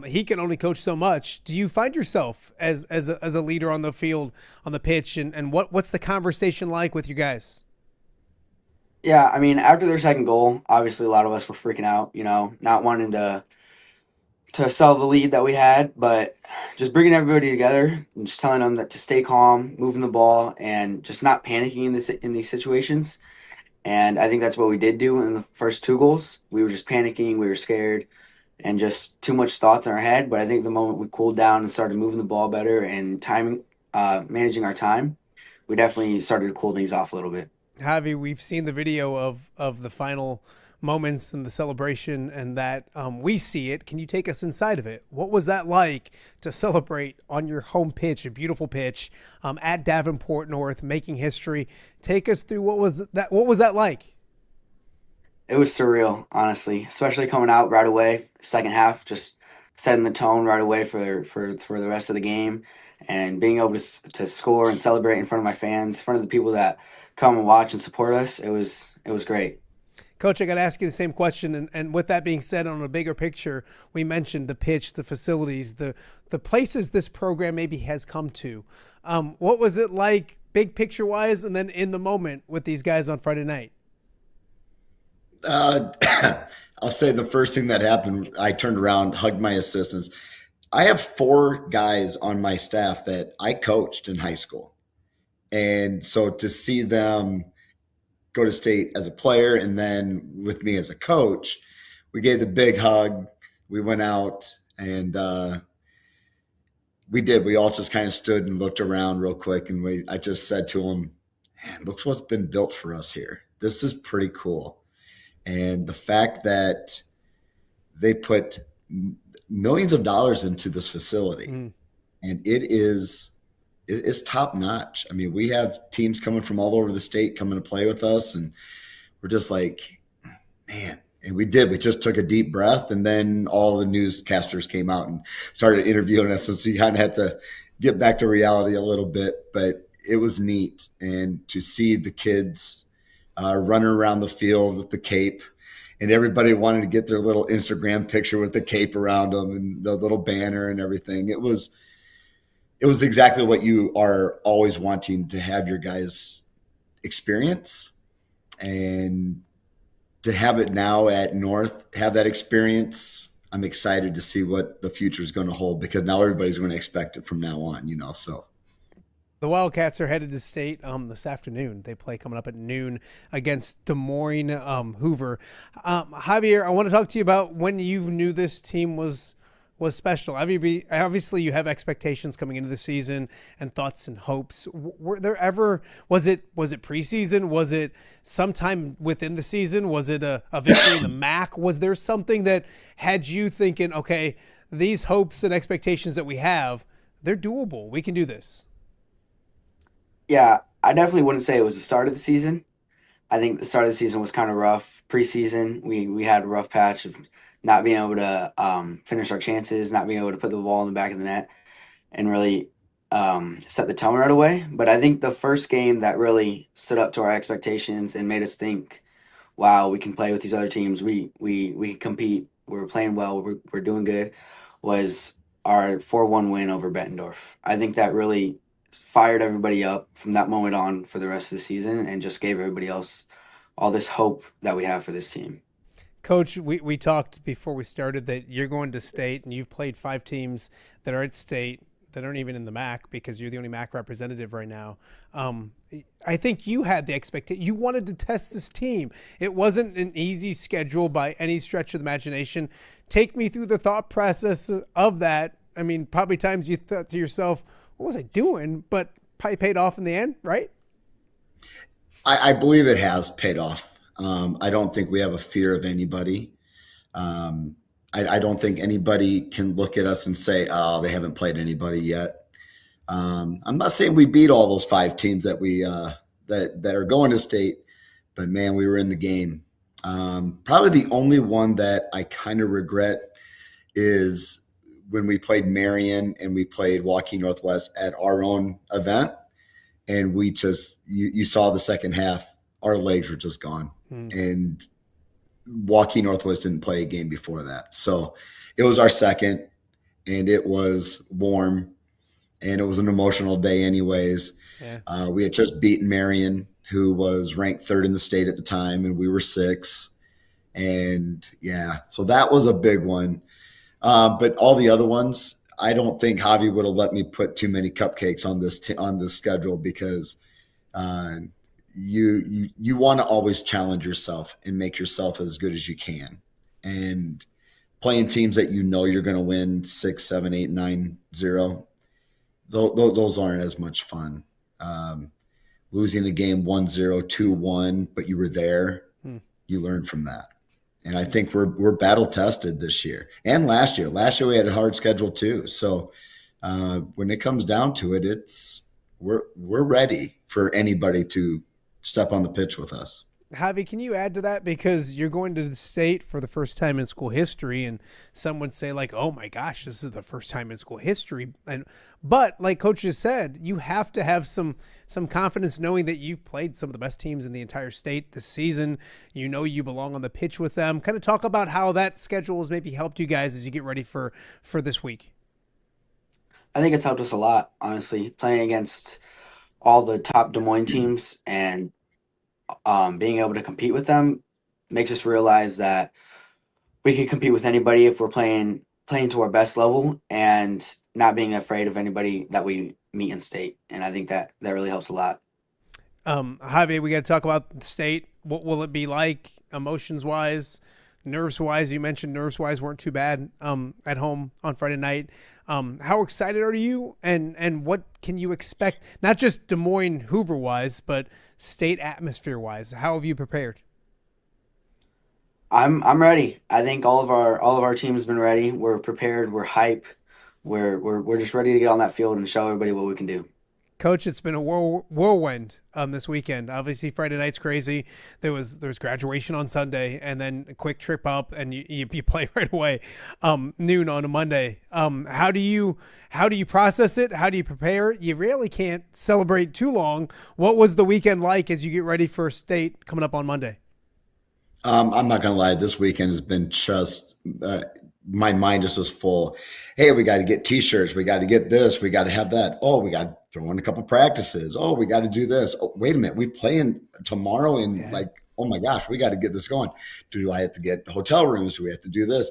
He can only coach so much. Do you find yourself as a leader on the field, on the pitch, and what's the conversation like with you guys? Yeah, I mean, after their second goal, obviously a lot of us were freaking out, not wanting to sell the lead that we had, but just bringing everybody together and just telling them that to stay calm, moving the ball, and just not panicking in these situations. And I think that's what we did do in the first 2 goals. We were just panicking, we were scared, and just too much thoughts in our head. But I think the moment we cooled down and started moving the ball better and managing our time, we definitely started to cool things off a little bit. Javi, we've seen the video of the final moments and the celebration, and that we see it. Can you take us inside of it? What was that like to celebrate on your home pitch, a beautiful pitch, at Davenport North, making history? Take us through what was that like? It was surreal, honestly, especially coming out right away, second half, just setting the tone right away for the rest of the game, and being able to score and celebrate in front of my fans, in front of the people that come and watch and support us. It was great. Coach, I got to ask you the same question. And with that being said, on a bigger picture, we mentioned the pitch, the facilities, the places this program maybe has come to. What was it like, big picture wise, and then in the moment with these guys on Friday night? I'll say the first thing that happened, I turned around, hugged my assistants. I have 4 guys on my staff that I coached in high school. And so to see them go to state as a player and then with me as a coach, we gave the big hug. We went out and we all just kind of stood and looked around real quick. And I just said to them, "Man, look what's been built for us here. This is pretty cool." And the fact that they put millions of dollars into this facility, and it's top notch. I mean, we have teams coming from all over the state coming to play with us, and we're just like, man. And we just took a deep breath, and then all the newscasters came out and started interviewing us. So you kind of had to get back to reality a little bit, but it was neat. And to see the kids running around the field with the cape, and everybody wanted to get their little Instagram picture with the cape around them and the little banner and everything. It was exactly what you are always wanting to have your guys experience, and to have it now at North, have that experience. I'm excited to see what the future is going to hold, because now everybody's going to expect it from now on, so. The Wildcats are headed to state this afternoon. They play coming up at noon against Des Moines Hoover. Javier, I want to talk to you about when you knew this team was special. Obviously, you have expectations coming into the season and thoughts and hopes. Were there ever, was it preseason? Was it sometime within the season? Was it a victory in the MAC? Was there something that had you thinking, okay, these hopes and expectations that we have, they're doable. We can do this. Yeah, I definitely wouldn't say it was the start of the season. I think the start of the season was kind of rough. Preseason, we had a rough patch of not being able to finish our chances, not being able to put the ball in the back of the net, and really set the tone right away. But I think the first game that really stood up to our expectations and made us think, wow, we can play with these other teams. We can compete we were playing well, we're doing good, was our 4-1 win over Bettendorf. I think that really fired everybody up from that moment on for the rest of the season and just gave everybody else all this hope that we have for this team. Coach, we talked before we started that you're going to state and you've played 5 teams that are at state that aren't even in the MAC because you're the only MAC representative right now. I think you had the expectation. You wanted to test this team. It wasn't an easy schedule by any stretch of the imagination. Take me through the thought process of that. I mean, probably times you thought to yourself, what was I doing? But probably paid off in the end, right? I believe it has paid off. I don't think we have a fear of anybody. I don't think anybody can look at us and say, oh, they haven't played anybody yet. I'm not saying we beat all those 5 teams that we that are going to state, but man, we were in the game. Probably the only one that I kind of regret is when we played Marion and we played Waukee Northwest at our own event, and we just you saw the second half, our legs were just gone. And Waukee Northwest didn't play a game before that. So it was our second, and it was warm, and it was an emotional day anyways. Yeah. We had just beaten Marion, who was ranked 3rd in the state at the time, and we were 6th. And, yeah, so that was a big one. But all the other ones, I don't think Javi would have let me put too many cupcakes on this schedule because you want to always challenge yourself and make yourself as good as you can. And playing teams that you know you're going to win 6, 7, 8, 9, 0, those aren't as much fun. Losing a game 1-0, 2-1, but you were there, you learn from that. And I think we're battle tested this year and last year. Last year we had a hard schedule too. So when it comes down to it, we're ready for anybody to step on the pitch with us. Javi, can you add to that? Because you're going to the state for the first time in school history, and some would say like, oh my gosh, this is the first time in school history. But like Coach just said, you have to have some confidence knowing that you've played some of the best teams in the entire state this season. You know you belong on the pitch with them. Kind of talk about how that schedule has maybe helped you guys as you get ready for this week. I think it's helped us a lot, honestly, playing against all the top Des Moines teams and being able to compete with them makes us realize that we can compete with anybody if we're playing to our best level and not being afraid of anybody that we meet in state. And I think that really helps a lot. Javier, we got to talk about the state. What will it be like emotions-wise, nerves-wise? You mentioned nerves-wise weren't too bad at home on Friday night. How excited are you, and what can you expect, not just Des Moines Hoover-wise, but state atmosphere-wise? How have you prepared? I'm ready. I think all of our team has been ready. We're prepared. We're hype. We're just ready to get on that field and show everybody what we can do. Coach, it's been a whirlwind this weekend. Obviously, Friday night's crazy. There was graduation on Sunday, and then a quick trip up, and you play right away, noon on a Monday. How do you process it? How do you prepare? You really can't celebrate too long. What was the weekend like as you get ready for state coming up on Monday? I'm not going to lie. This weekend has been just my mind is just full. Hey, we got to get T-shirts. We got to get this. We got to have that. Oh, we got to throw in a couple practices. Oh, we got to do this. Oh, wait a minute. We playing tomorrow and oh my gosh, we got to get this going. Do I have to get hotel rooms? Do we have to do this?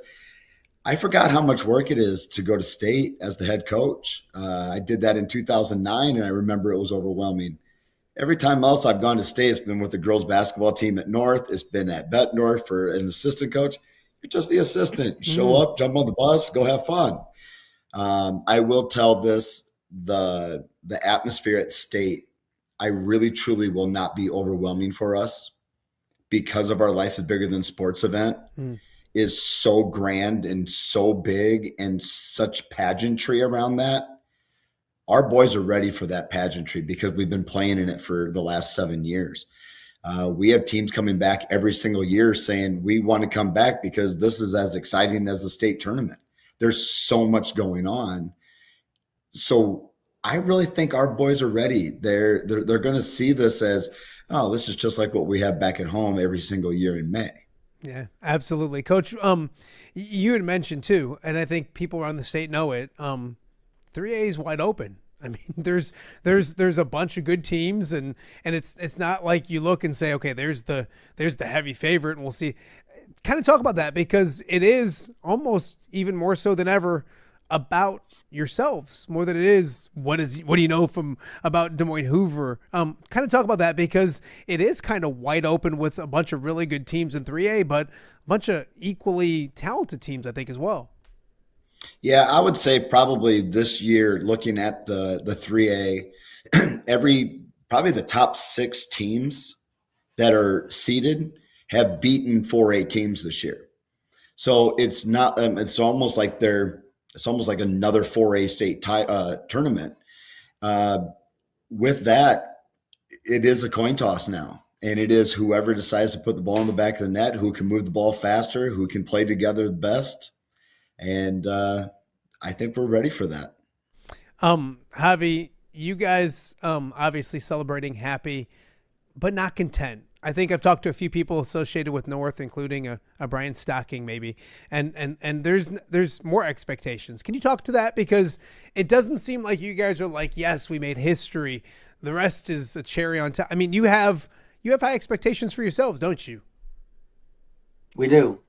I forgot how much work it is to go to state as the head coach. I did that in 2009, and I remember it was overwhelming. Every time else I've gone to state, it's been with the girls basketball team at North. It's been at Bettendorf for an assistant coach. You're just the assistant. Show up, jump on the bus, go have fun. I will tell this, the atmosphere at state, I really, truly will not be overwhelming for us because of our Life is Bigger Than Sports event is so grand and so big and such pageantry around that. Our boys are ready for that pageantry because we've been playing in it for the last 7 years. We have teams coming back every single year saying we want to come back because this is as exciting as the state tournament. There's so much going on. So I really think our boys are ready. They're going to see this as, oh, this is just like what we have back at home every single year in May. Yeah, absolutely. Coach, you had mentioned too, and I think people around the state know it. 3A is wide open. I mean, there's a bunch of good teams, and it's not like you look and say, okay, there's the heavy favorite, and we'll see. Kind of talk about that, because it is almost even more so than ever about yourselves, more than it is what do you know from about Des Moines Hoover. Kind of talk about that, because it is kind of wide open with a bunch of really good teams in 3A, but a bunch of equally talented teams, I think, as well. Yeah, I would say probably this year, looking at the 3A, probably the top 6 teams that are seeded have beaten 4A teams this year. So it's not it's almost like another 4A state tournament. With that, it is a coin toss now, and it is whoever decides to put the ball in the back of the net, who can move the ball faster, who can play together the best. And I think we're ready for that. Javi, you guys obviously celebrating happy, but not content. I think I've talked to a few people associated with North, including a Brian Stocking maybe, and there's more expectations. Can you talk to that? Because it doesn't seem like you guys are like, yes, we made history. The rest is a cherry on top. I mean, you have high expectations for yourselves, don't you? We do.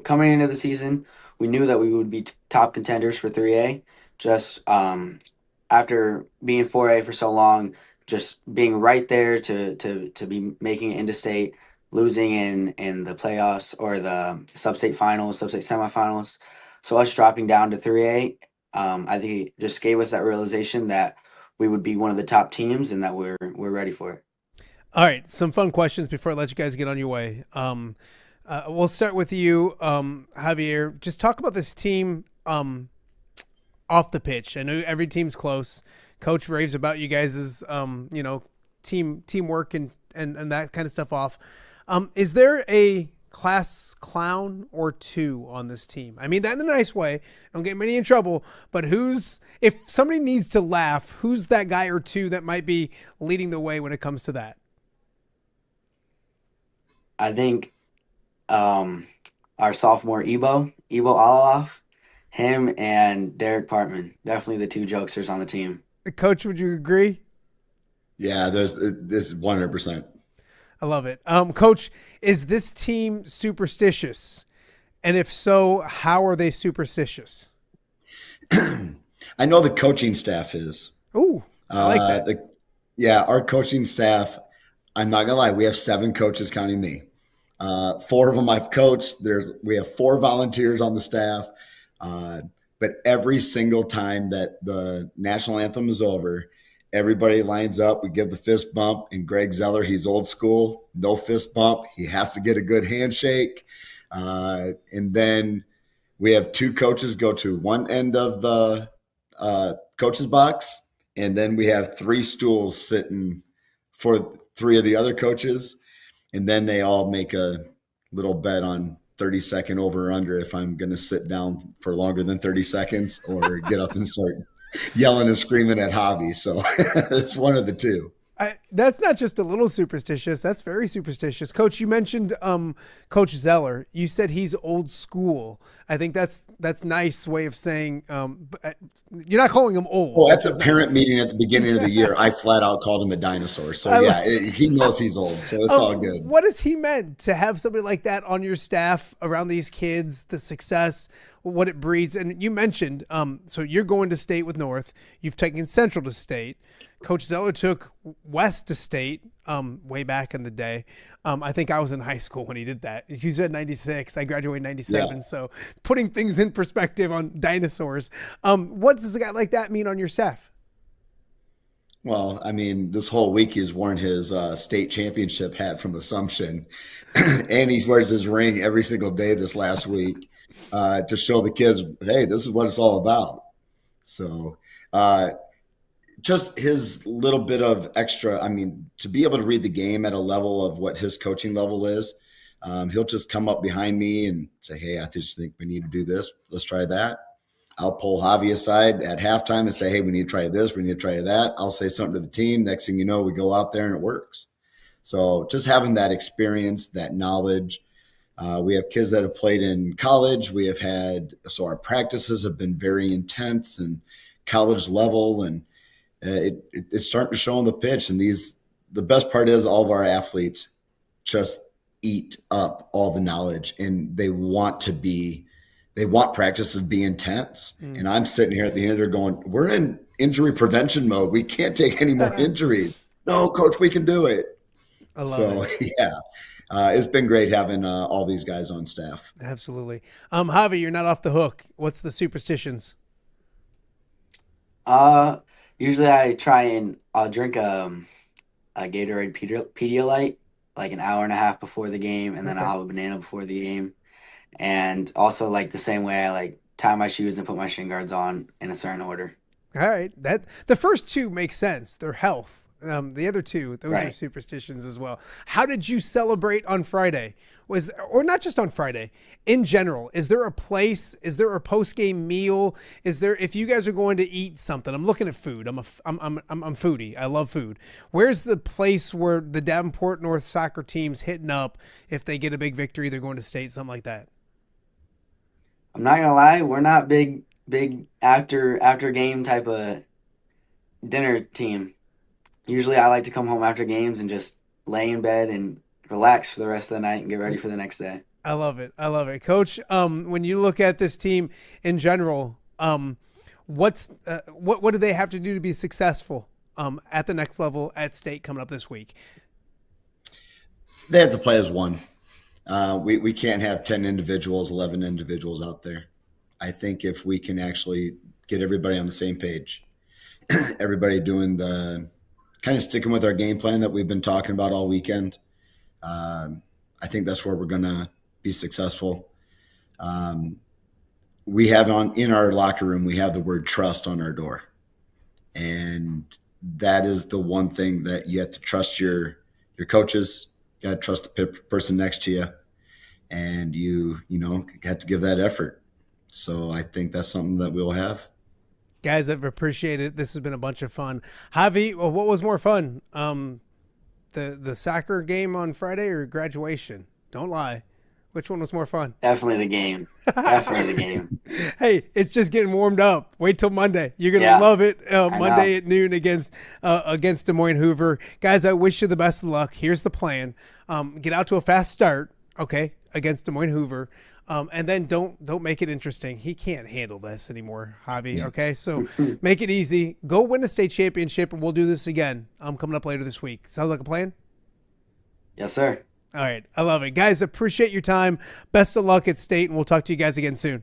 Coming into the season, we knew that we would be top contenders for 3A. Just after being 4A for so long, just being right there to be making it into state, losing in the playoffs or the sub-state finals, sub-state semifinals. So us dropping down to 3A, I think it just gave us that realization that we would be one of the top teams and that we're ready for it. All right, some fun questions before I let you guys get on your way. We'll start with you, Javier. Just talk about this team off the pitch. I know every team's close. Coach raves about you guys' teamwork and that kind of stuff off. Is there a class clown or two on this team? I mean that in a nice way. Don't get many in trouble, but if somebody needs to laugh, who's that guy or two that might be leading the way when it comes to that? I think our sophomore Ebo Alaloff, him and Derek Partman, definitely the two jokesters on the team. Coach, would you agree? Yeah, this is 100%. I love it. Coach, is this team superstitious? And if so, how are they superstitious? I know the coaching staff is. Ooh, I like that. Our coaching staff, I'm not going to lie, we have 7 coaches counting me. 4 of them I've coached. We have 4 volunteers on the staff. But every single time that the national anthem is over, everybody lines up. We give the fist bump. And Greg Zeller, he's old school, no fist bump. He has to get a good handshake. And then we have 2 coaches go to one end of the coach's box. And then we have 3 stools sitting for 3 of the other coaches. And then they all make a little bet on 30-second over or under if I'm going to sit down for longer than 30 seconds or get up and start yelling and screaming at Javi. So it's one of the two. That's not just a little superstitious. That's very superstitious. Coach, you mentioned Coach Zeller. You said he's old school. I think that's nice way of saying you're not calling him old. Well, at the parent meeting at the beginning of the year, I flat out called him a dinosaur. So he knows he's old. So it's all good. What has he meant to have somebody like that on your staff around these kids, the success, what it breeds? And you mentioned, so you're going to state with North. You've taken Central to state. Coach Zeller took West to state way back in the day. I think I was in high school when he did that. He was at 96. I graduated in 97. Yeah. So putting things in perspective on dinosaurs. What does a guy like that mean on your staff? Well, I mean, this whole week he's worn his state championship hat from Assumption. And he wears his ring every single day this last week to show the kids, hey, this is what it's all about. So just his little bit of extra, I mean, to be able to read the game at a level of what his coaching level is, he'll just come up behind me and say, hey, I just think we need to do this. Let's try that. I'll pull Javi aside at halftime and say, hey, we need to try this. We need to try that. I'll say something to the team. Next thing you know, we go out there and it works. So just having that experience, that knowledge, We have kids that have played in college. So our practices have been very intense and college level, and it's starting to show on the pitch. And the best part is all of our athletes just eat up all the knowledge, and they want practice to be intense. And I'm sitting here at the end there going, we're in injury prevention mode. We can't take any more injuries. No, coach, we can do it. I love it. Yeah. It's been great having all these guys on staff. Absolutely. Javi, you're not off the hook. What's the superstitions? Usually I try and I'll drink a Gatorade Pedialyte like an hour and a half before the game, and then I'll have a banana before the game. And also, like, the same way I like tie my shoes and put my shin guards on in a certain order. All right. The first two make sense. They're health. The other two, those Right. are superstitions as well. How did you celebrate on Friday? Or not just on Friday, in general? Is there a place? Is there a post-game meal? Is there, if you guys are going to eat something? I'm looking at food. I'm foodie. I love food. Where's the place where the Davenport North soccer team's hitting up if they get a big victory? They're going to state, something like that. I'm not gonna lie, we're not big after game type of dinner team. Usually I like to come home after games and just lay in bed and relax for the rest of the night and get ready for the next day. I love it. Coach, when you look at this team in general, what do they have to do to be successful at the next level at state coming up this week? They have to play as one. We can't have 10 individuals, 11 individuals out there. I think if we can actually get everybody on the same page, everybody doing kind of sticking with our game plan that we've been talking about all weekend, I think that's where we're going to be successful. We have in our locker room, we have the word trust on our door. And that is the one thing that you have to trust your coaches. You got to trust the person next to you, and you have to give that effort. So I think that's something that we'll have. Guys, I've appreciated it. This has been a bunch of fun. Javi, what was more fun? The soccer game on Friday or graduation? Don't lie. Which one was more fun? Definitely the game. Definitely the game. Hey, it's just getting warmed up. Wait till Monday. You're going to love it. Monday at noon against Des Moines Hoover. Guys, I wish you the best of luck. Here's the plan. Get out to a fast start, okay, against Des Moines Hoover. And then don't make it interesting. He can't handle this anymore, Javi, okay? So make it easy. Go win a state championship, and we'll do this again. Coming up later this week. Sounds like a plan? Yes, sir. All right. I love it. Guys, appreciate your time. Best of luck at state, and we'll talk to you guys again soon.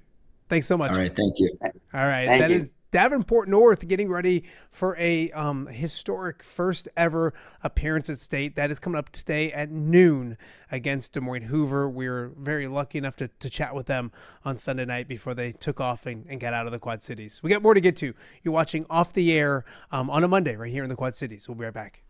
Thanks so much. All right. Thank you. All right. Thank That you. is Davenport North getting ready for a historic first ever appearance at state. That is coming up today at noon against Des Moines Hoover. We were very lucky enough to chat with them on Sunday night before they took off and got out of the Quad Cities. We got more to get to. You're watching Off the Air on a Monday right here in the Quad Cities. We'll be right back.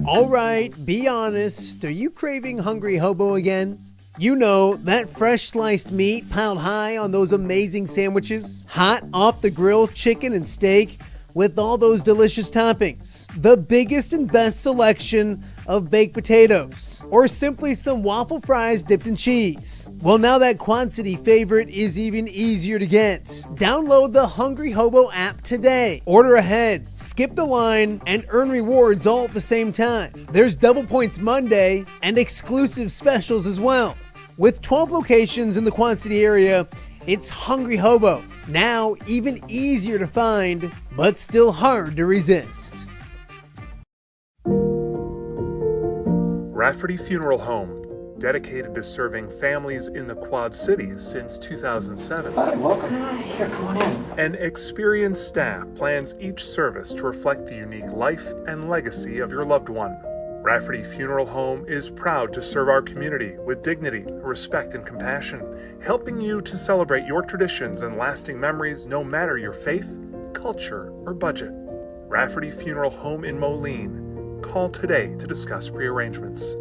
All right, be honest. Are you craving Hungry Hobo again? You know, that fresh sliced meat piled high on those amazing sandwiches, hot off the grill chicken and steak with all those delicious toppings, the biggest and best selection of baked potatoes, or simply some waffle fries dipped in cheese. Well, now that Quad City favorite is even easier to get. Download the Hungry Hobo app today. Order ahead, skip the line, and earn rewards all at the same time. There's Double Points Monday and exclusive specials as well. With 12 locations in the Quad City area, it's Hungry Hobo. Now even easier to find, but still hard to resist. Rafferty Funeral Home, dedicated to serving families in the Quad Cities since 2007. Hi, welcome. Here, come on in. An experienced staff plans each service to reflect the unique life and legacy of your loved one. Rafferty Funeral Home is proud to serve our community with dignity, respect, and compassion, helping you to celebrate your traditions and lasting memories no matter your faith, culture, or budget. Rafferty Funeral Home in Moline. Call today to discuss prearrangements.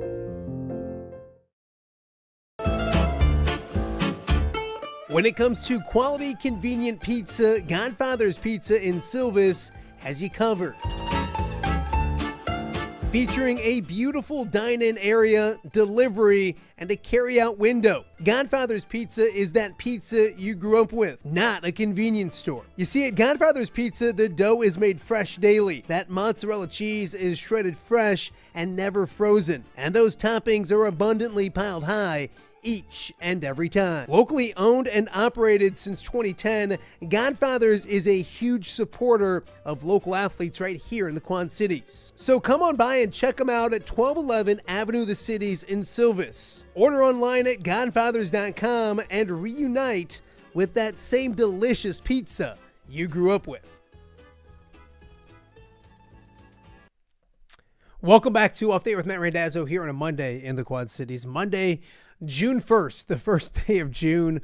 When it comes to quality, convenient pizza, Godfather's Pizza in Silvis has you covered. featuring a beautiful dine-in area, delivery, and a carry-out window. Godfather's Pizza is that pizza you grew up with, not a convenience store. You see, at Godfather's Pizza, the dough is made fresh daily. That mozzarella cheese is shredded fresh and never frozen. And those toppings are abundantly piled high each and every time. Locally owned and operated since 2010, Godfather's is a huge supporter of local athletes right here in the Quad Cities. So come on by and check them out at 1211 Avenue of the Cities in Silvis. Order online at godfathers.com and reunite with that same delicious pizza you grew up with. Welcome back to Off Day with Matt Randazzo here on a Monday in the Quad Cities. Monday, June 1st, the first day of June.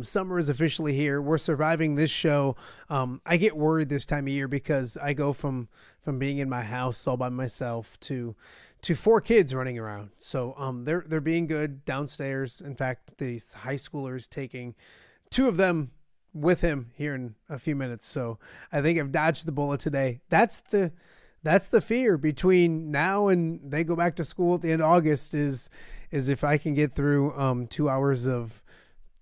Summer is officially here. We're surviving this show. I get worried this time of year because I go from being in my house all by myself to 4 kids running around. So they're being good downstairs. In fact, the high schoolers taking 2 of them with him here in a few minutes. So I think I've dodged the bullet today. That's the fear between now and they go back to school at the end of August is if I can get through 2 hours of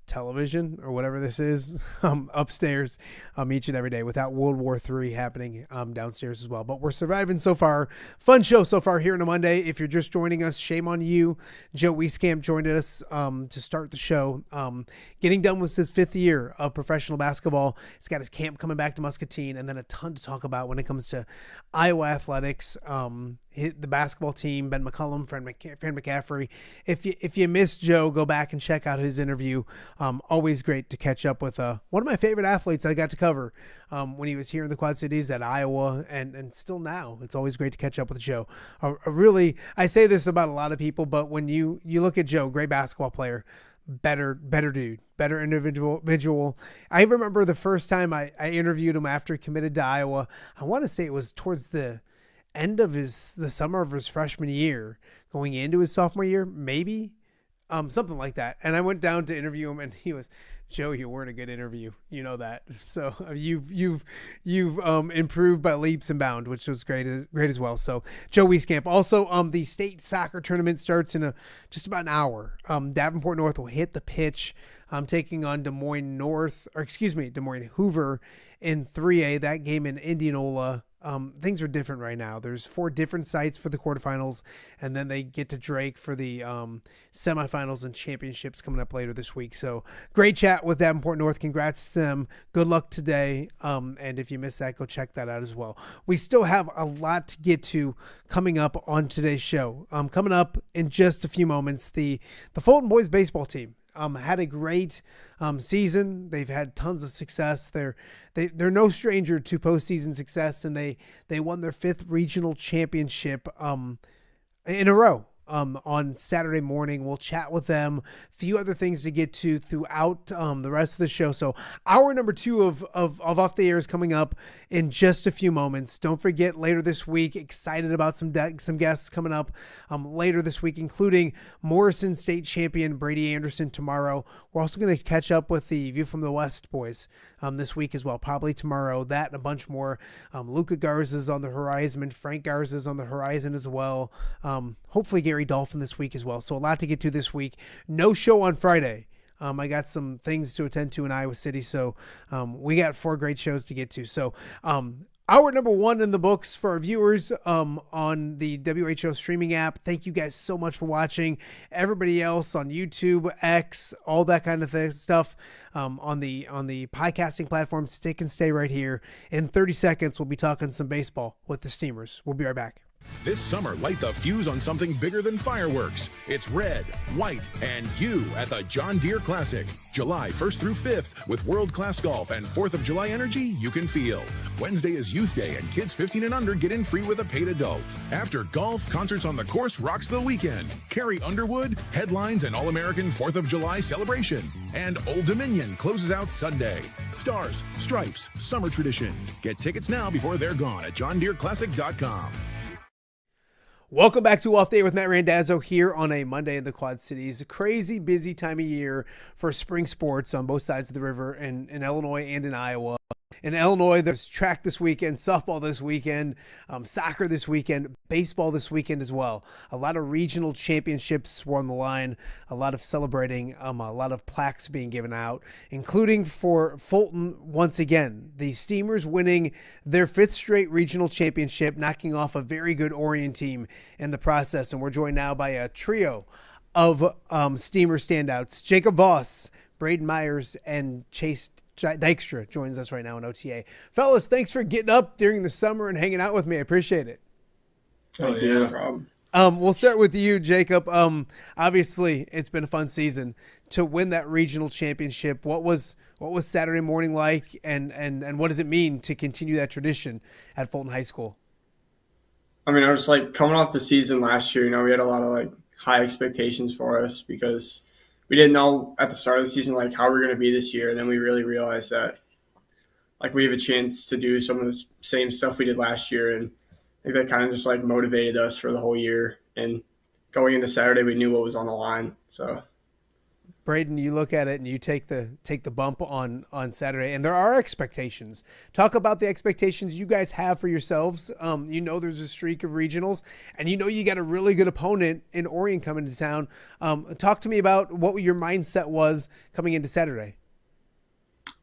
television or whatever this is upstairs each and every day without World War III happening downstairs as well. But we're surviving so far. Fun show so far here on a Monday. If you're just joining us, shame on you. Joe Wieskamp joined us to start the show. Getting done with his 5th year of professional basketball. He's got his camp coming back to Muscatine, and then a ton to talk about when it comes to Iowa athletics. The basketball team, Ben McCullum, Fran McCaffrey. If you missed Joe, go back and check out his interview. Always great to catch up with one of my favorite athletes I got to cover when he was here in the Quad Cities at Iowa, and still now. It's always great to catch up with Joe. I say this about a lot of people, but when you look at Joe, great basketball player, better dude, better individual. I remember the first time I interviewed him after he committed to Iowa. I want to say it was towards the end of the summer of his freshman year, going into his sophomore year, maybe, something like that. And I went down to interview him, and he was, Joe, you weren't a good interview, you know that. So you've improved by leaps and bounds, which was great as well. So Joe Wieskamp. Also, the state soccer tournament starts in just about an hour. Davenport North will hit the pitch, taking on Des Moines Hoover in 3A. That game in Indianola. Things are different right now. There's 4 different sites for the quarterfinals, and then they get to Drake for the semifinals and championships coming up later this week. So great chat with Davenport North. Congrats to them. Good luck today. And if you missed that, go check that out as well. We still have a lot to get to coming up on today's show. Coming up in just a few moments, the Fulton Boys Baseball team had a great season. They've had tons of success. They're no stranger to postseason success, and they won their 5th regional championship in a row. On Saturday morning. We'll chat with them. A few other things to get to throughout the rest of the show. So hour number 2 of Off the Air is coming up in just a few moments. Don't forget, later this week, excited about some guests coming up later this week, including Morrison State champion Brady Anderson tomorrow. We're also going to catch up with the View from the West boys this week as well, probably tomorrow. That and a bunch more. Luca Garza's on the horizon. Frank Garza's on the horizon as well. Hopefully Gary Dolphin this week as well. So a lot to get to this week. No show on Friday. I got some things to attend to in Iowa City. So we got 4 great shows to get to. So hour number 1 in the books for our viewers on the WHO streaming app. Thank you guys so much for watching. Everybody else on YouTube, X, all that kind of stuff on the podcasting platform. Stick and stay right here. In 30 seconds, we'll be talking some baseball with the Steamers. We'll be right back. This summer, light the fuse on something bigger than fireworks. It's red, white, and you at the John Deere Classic. July 1st through 5th with world-class golf and 4th of July energy you can feel. Wednesday is Youth Day, and kids 15 and under get in free with a paid adult. After golf, concerts on the course rocks the weekend. Carrie Underwood, headlines, and All-American 4th of July celebration. And Old Dominion closes out Sunday. Stars, Stripes, Summer Tradition. Get tickets now before they're gone at johndeereclassic.com. Welcome back to Off Day with Matt Randazzo here on a Monday in the Quad Cities. A crazy busy time of year for spring sports on both sides of the river in Illinois and in Iowa. in Illinois. There's track this weekend, softball this weekend, soccer this weekend, baseball this weekend as well. A lot of regional championships were on the line, a lot of celebrating, a lot of plaques being given out, including for Fulton once again. The Steamers winning their 5th straight regional championship, knocking off a very good Orion team in the process. And we're joined now by a trio of Steamer standouts. Jacob Voss, Braden Myers, and Chase Dykstra joins us right now in OTA. Fellas, thanks for getting up during the summer and hanging out with me. I appreciate it. Thank you. No problem. We'll start with you, Jacob. Obviously, it's been a fun season to win that regional championship. What was Saturday morning like, and what does it mean to continue that tradition at Fulton High School? I mean, I was like coming off the season last year. We had a lot of like high expectations for us because we didn't know at the start of the season like how we're going to be this year. And then we really realized that like we have a chance to do some of the same stuff we did last year, and I think that kind of just like motivated us for the whole year. And going into Saturday, we knew what was on the line. So, Braden, you look at it and you take the bump on Saturday, and there are expectations. Talk about the expectations you guys have for yourselves. There's a streak of regionals, and you got a really good opponent in Orion coming to town. Talk to me about what your mindset was coming into Saturday.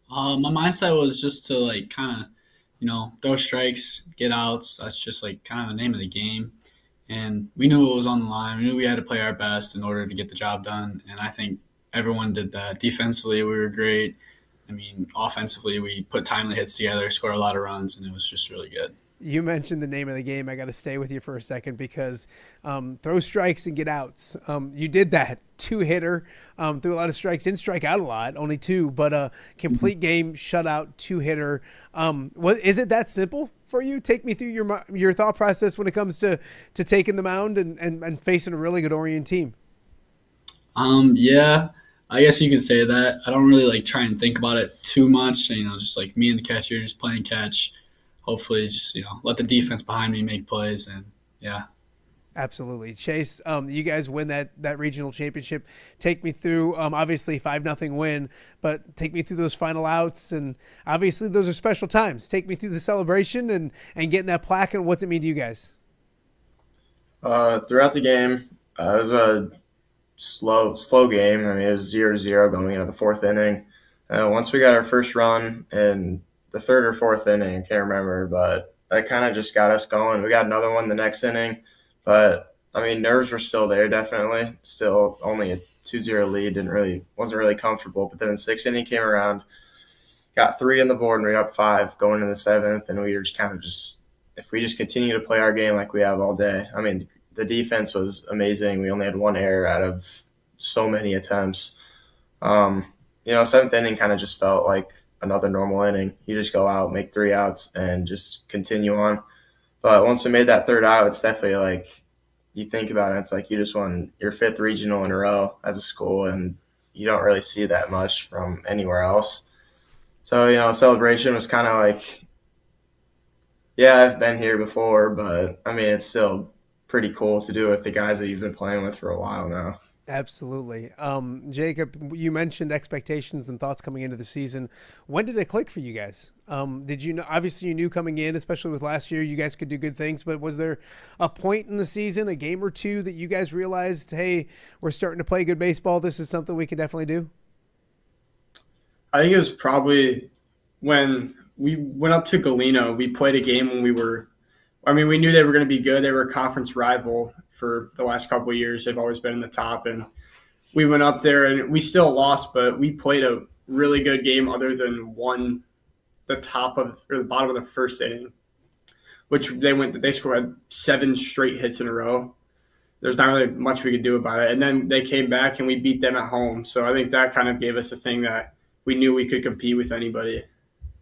My mindset was just to like kind of, throw strikes, get outs. That's just like kind of the name of the game. And we knew it was on the line. We knew we had to play our best in order to get the job done. And I think everyone did that. Defensively, we were great. I mean, offensively, we put timely hits together, scored a lot of runs, and it was just really good. You mentioned the name of the game. I got to stay with you for a second because throw strikes and get outs. You did that. 2-hitter, threw a lot of strikes, didn't strike out a lot, only 2, but a complete game shutout 2-hitter. Is it that simple for you? Take me through your thought process when it comes to taking the mound and facing a really good Orion team. Yeah, I guess you could say that. I don't really like try and think about it too much. Just like me and the catcher just playing catch. Hopefully just, let the defense behind me make plays, and yeah. Absolutely. Chase, you guys win that regional championship. Take me through, obviously 5-0 win, but take me through those final outs, and obviously those are special times. Take me through the celebration and getting that plaque, and what's it mean to you guys? Throughout the game, it was a slow game. I mean, it was 0-0 going into the 4th inning. Once we got our first run in the 3rd or 4th inning, I can't remember, but that kind of just got us going. We got another one the next inning, but I mean, nerves were still there, definitely. Still only a 2-0 lead, wasn't really comfortable. But then the 6th inning came around, got 3 on the board, and we were up 5 going into the 7th, and we were just kind of if we just continue to play our game like we have all day. I mean, the defense was amazing. We only had 1 error out of so many attempts. 7th inning kind of just felt like another normal inning. You just go out, make 3 outs, and just continue on. But once we made that 3rd out, it's definitely like you think about it, it's like you just won your 5th regional in a row as a school, and you don't really see that much from anywhere else. So, celebration was kind of like, yeah, I've been here before, but I mean, it's still pretty cool to do with the guys that you've been playing with for a while now. Absolutely. Jacob, you mentioned expectations and thoughts coming into the season. When did it click for you guys? Did you know, obviously you knew coming in, especially with last year, you guys could do good things, but was there a point in the season, a game or two that you guys realized, hey, we're starting to play good baseball. This is something we can definitely do? I think it was probably when we went up to Galena. We played a game when we knew they were going to be good. They were a conference rival for the last couple of years. They've always been in the top, and we went up there and we still lost, but we played a really good game other than the bottom of the 1st inning, which they scored 7 straight hits in a row. There's not really much we could do about it. And then they came back and we beat them at home. So I think that kind of gave us a thing that we knew we could compete with anybody.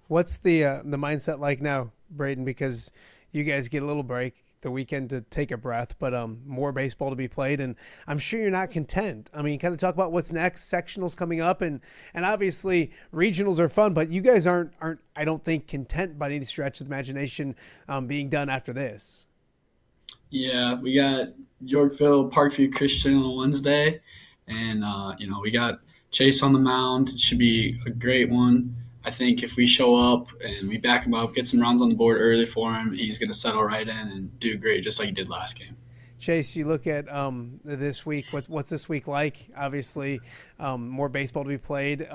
What's the mindset like now, Braden? Because you guys get a little break the weekend to take a breath, but more baseball to be played, and I'm sure you're not content. I mean, kind of talk about what's next. Sectionals coming up, and obviously regionals are fun, but you guys aren't I don't think content by any stretch of the imagination being done after this. Yeah, we got Yorkville Parkview Christian on Wednesday, and we got Chase on the mound. It should be a great one. I think if we show up and we back him up, get some runs on the board early for him, he's going to settle right in and do great, just like he did last game. Chase, you look at this week. What's this week like? Obviously, more baseball to be played.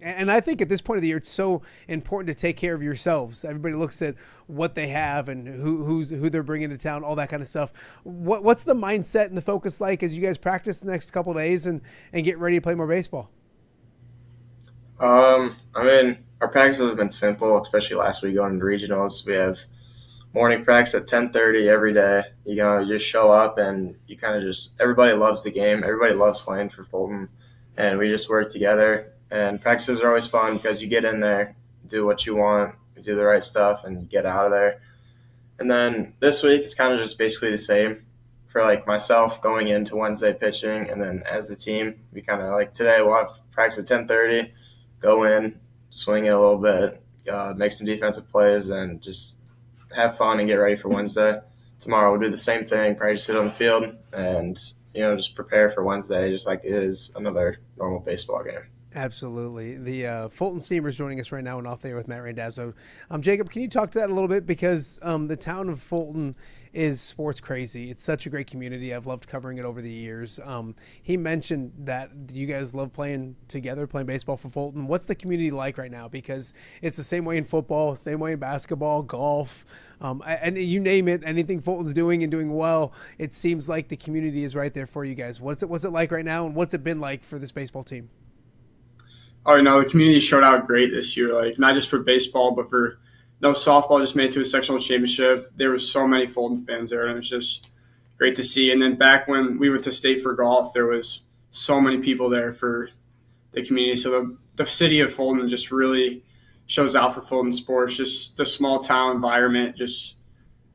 And I think at this point of the year, it's so important to take care of yourselves. Everybody looks at what they have and who they're bringing to town, all that kind of stuff. What's the mindset and the focus like as you guys practice the next couple of days and get ready to play more baseball? I mean, our practices have been simple, especially last week going into regionals. We have morning practice at 10:30 every day. You just show up and you kind of everybody loves the game. Everybody loves playing for Fulton, and we just work together. And practices are always fun because you get in there, do what you want, you do the right stuff, and you get out of there. And then this week, it's kind of just basically the same for like myself going into Wednesday pitching, and then as the team, we kind of like today we'll have practice at 10:30, go in, swing it a little bit, make some defensive plays, and just have fun and get ready for Wednesday. Tomorrow we'll do the same thing, probably sit on the field, and just prepare for Wednesday, just like it is another normal baseball game. Absolutely. The Fulton Steamers joining us right now and off there with Matt Randazzo. Jacob, can you talk to that a little bit? Because the town of Fulton is sports crazy. It's such a great community. I've loved covering it over the years. He mentioned that you guys love playing together, playing baseball for Fulton. What's the community like right now? Because it's the same way in football, same way in basketball, golf, and you name it, anything Fulton's doing and doing well, it seems like the community is right there for you guys. What's it like right now, and what's it been like for this baseball team? Oh, the community showed out great this year, like not just for baseball, but for softball just made it to a sectional championship. There were so many Fulton fans there, and it was just great to see. And then back when we went to state for golf, there was so many people there for the community. So the city of Fulton just really shows out for Fulton sports, just the small town environment, just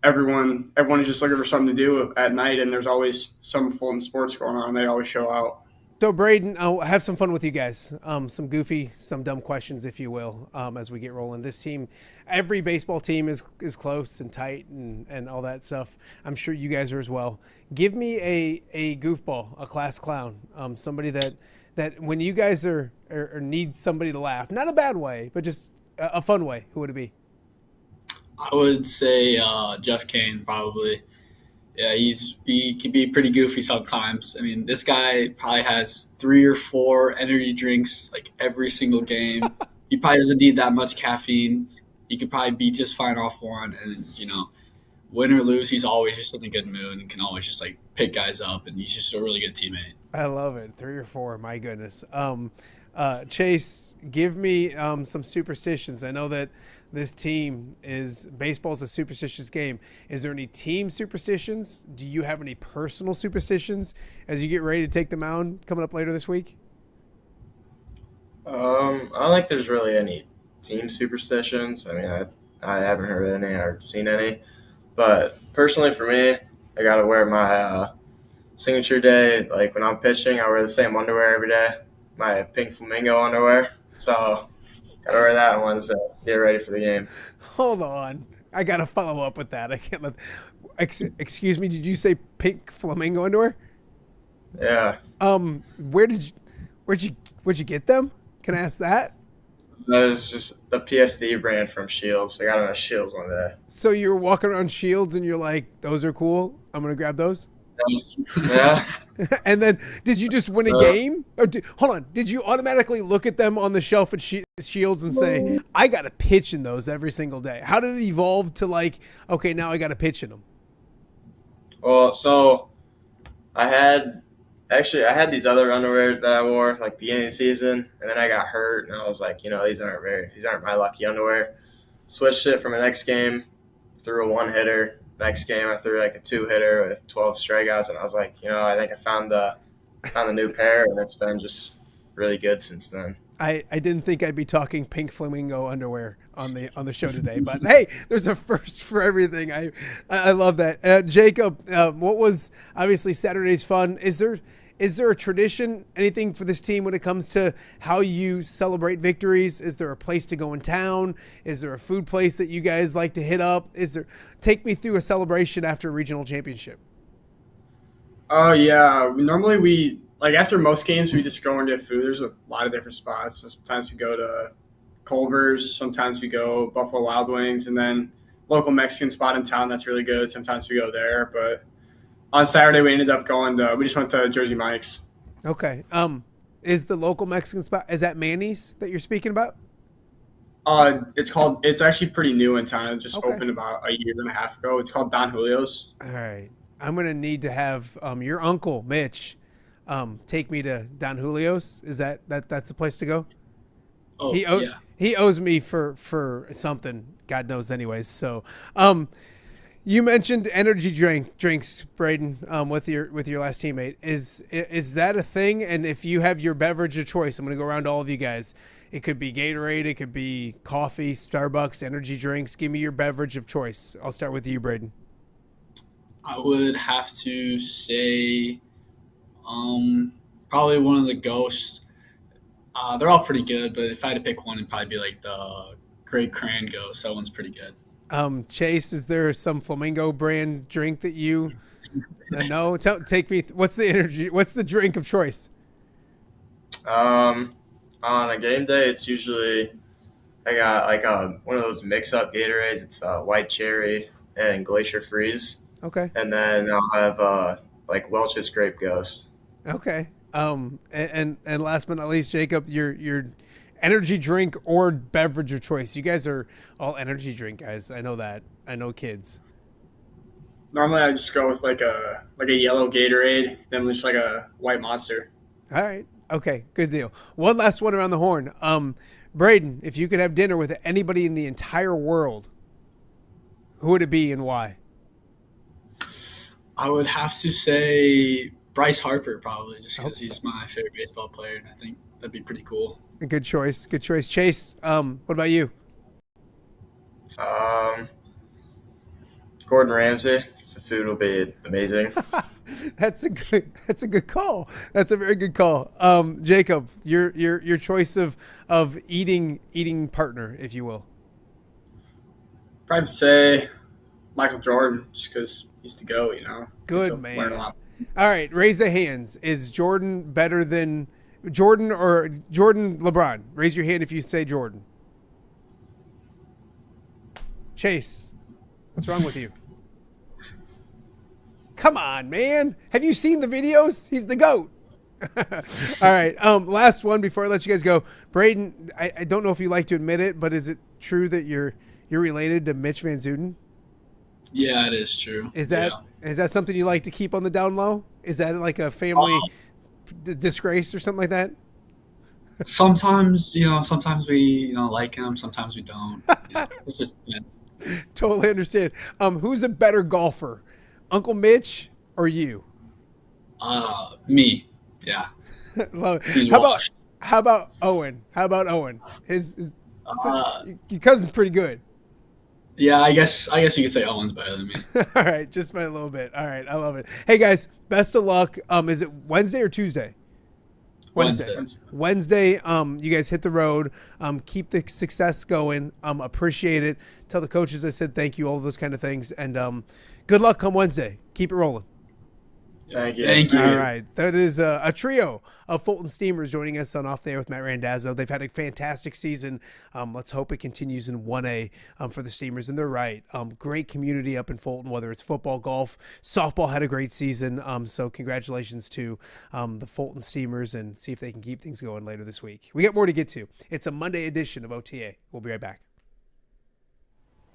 everyone is just looking for something to do at night, and there's always some Fulton sports going on. They always show out. So, Braden, I'll have some fun with you guys. Some goofy, some dumb questions, if you will, as we get rolling. This team, every baseball team is close and tight and all that stuff. I'm sure you guys are as well. Give me a goofball, a class clown, somebody that when you guys are need somebody to laugh, not a bad way, but just a fun way. Who would it be? I would say Jeff Kane, probably. Yeah, he can be pretty goofy sometimes. I mean, this guy probably has 3 or 4 energy drinks like every single game. He probably doesn't need that much caffeine. He could probably be just fine off one. And, win or lose, he's always just in a good mood and can always just like pick guys up. And he's just a really good teammate. I love it. 3 or 4, my goodness. Chase, give me some superstitions. I know that this team baseball's a superstitious game. Is there any team superstitions? Do you have any personal superstitions as you get ready to take the mound coming up later this week? I don't think there's really any team superstitions. I mean, I haven't heard any or seen any. But personally for me, I got to wear my signature day. Like when I'm pitching, I wear the same underwear every day, my pink flamingo underwear. So gotta wear that on Wednesday. Get ready for the game. Hold on, I gotta follow up with that. I can't let. Excuse me. Did you say pink flamingo underwear? Yeah. Where'd you get them? Can I ask that? That was just the PSD brand from Shields. I got them at Shields one day. So you're walking around Shields and you're like, "Those are cool. I'm gonna grab those." Yeah. And then, did you just win a game? Or hold on, did you automatically look at them on the shelf at Shields and say, "I got to pitch in those every single day"? How did it evolve to like, okay, now I got to pitch in them? Well, so I had these other underwear that I wore like beginning of the season, and then I got hurt, and I was like, these aren't my lucky underwear. Switched it for my next game, threw a 1-hitter. Next game, I threw like a 2-hitter with 12 strikeouts, and I was like, I think I found the new pair, and it's been just really good since then. I didn't think I'd be talking pink flamingo underwear on the show today, but hey, there's a first for everything. I love that. Jacob, what was obviously Saturday's fun? Is there a tradition, anything for this team when it comes to how you celebrate victories? Is there a place to go in town? Is there a food place that you guys like to hit up? Take me through a celebration after a regional championship. Oh, yeah. Normally after most games, we just go and get food. There's a lot of different spots. So sometimes we go to Culver's. Sometimes we go Buffalo Wild Wings, and then local Mexican spot in town that's really good. Sometimes we go there. But on Saturday, we ended up we just went to Jersey Mike's. Okay. Is the local Mexican spot, is that Manny's that you're speaking about? It's actually pretty new in town. It just opened about a year and a half ago. It's called Don Julio's. All right. I'm going to need to have your uncle, Mitch, take me to Don Julio's. Is that's the place to go? Oh, yeah. He owes me for something, God knows anyways. So, you mentioned energy drinks, Braden, with your last teammate. Is that a thing? And if you have your beverage of choice, I'm going to go around to all of you guys. It could be Gatorade, it could be coffee, Starbucks, energy drinks. Give me your beverage of choice. I'll start with you, Braden. I would have to say probably one of the Ghosts. They're all pretty good, but if I had to pick one, it'd probably be like the Grape Cran Ghost. That one's pretty good. Chase, is there some Flamingo brand drink that you know? Take me. What's the drink of choice? On a game day, it's usually I got like one of those mix-up Gatorades. It's white cherry and Glacier Freeze. Okay. And then I'll have like Welch's Grape Ghost. Okay. And last but not least, Jacob, your energy drink or beverage of choice. You guys are all energy drink guys. I know that. I know kids. Normally, I just go with like a yellow Gatorade, then just like a white Monster. All right. Okay. Good deal. One last one around the horn. Braden, if you could have dinner with anybody in the entire world, who would it be and why? I would have to say Bryce Harper, probably, just because he's my favorite baseball player, and I think that'd be pretty cool. Good choice. Good choice. Chase, what about you? Gordon Ramsay. The food will be amazing. That's a good call. That's a very good call. Jacob, your choice of eating partner, if you will. Probably say Michael Jordan, just because he's the GOAT, you know. Good man. All right, raise the hands. Is Jordan better than Jordan or Jordan LeBron? Raise your hand if you say Jordan. Chase, what's wrong with you? Come on, man. Have you seen the videos? He's the GOAT. All right. Last one before I let you guys go. Braden, I don't know if you like to admit it, but is it true that you're related to Mitch Van Zuden? Yeah, it is true. Is that something you like to keep on the down low? Is that like a family disgrace or something like that? Sometimes we like him, sometimes we don't. It's just depends. Totally understand. Who's a better golfer, Uncle Mitch or you? Me. Yeah. Love it. How about Owen? His your cousin's pretty good. Yeah, I guess you could say Owen's better than me. All right, just by a little bit. All right, I love it. Hey guys, best of luck. Is it Wednesday or Tuesday? Wednesday. You guys hit the road. Keep the success going. Appreciate it. Tell the coaches I said thank you. All of those kind of things. And good luck come Wednesday. Keep it rolling. Thank you. All right. That is a trio of Fulton Steamers joining us on Off the Air with Matt Randazzo. They've had a fantastic season. Let's hope it continues in 1A for the Steamers. And they're right. Great community up in Fulton, whether it's football, golf, softball had a great season. So congratulations to the Fulton Steamers, and see if they can keep things going later this week. We got more to get to. It's a Monday edition of OTA. We'll be right back.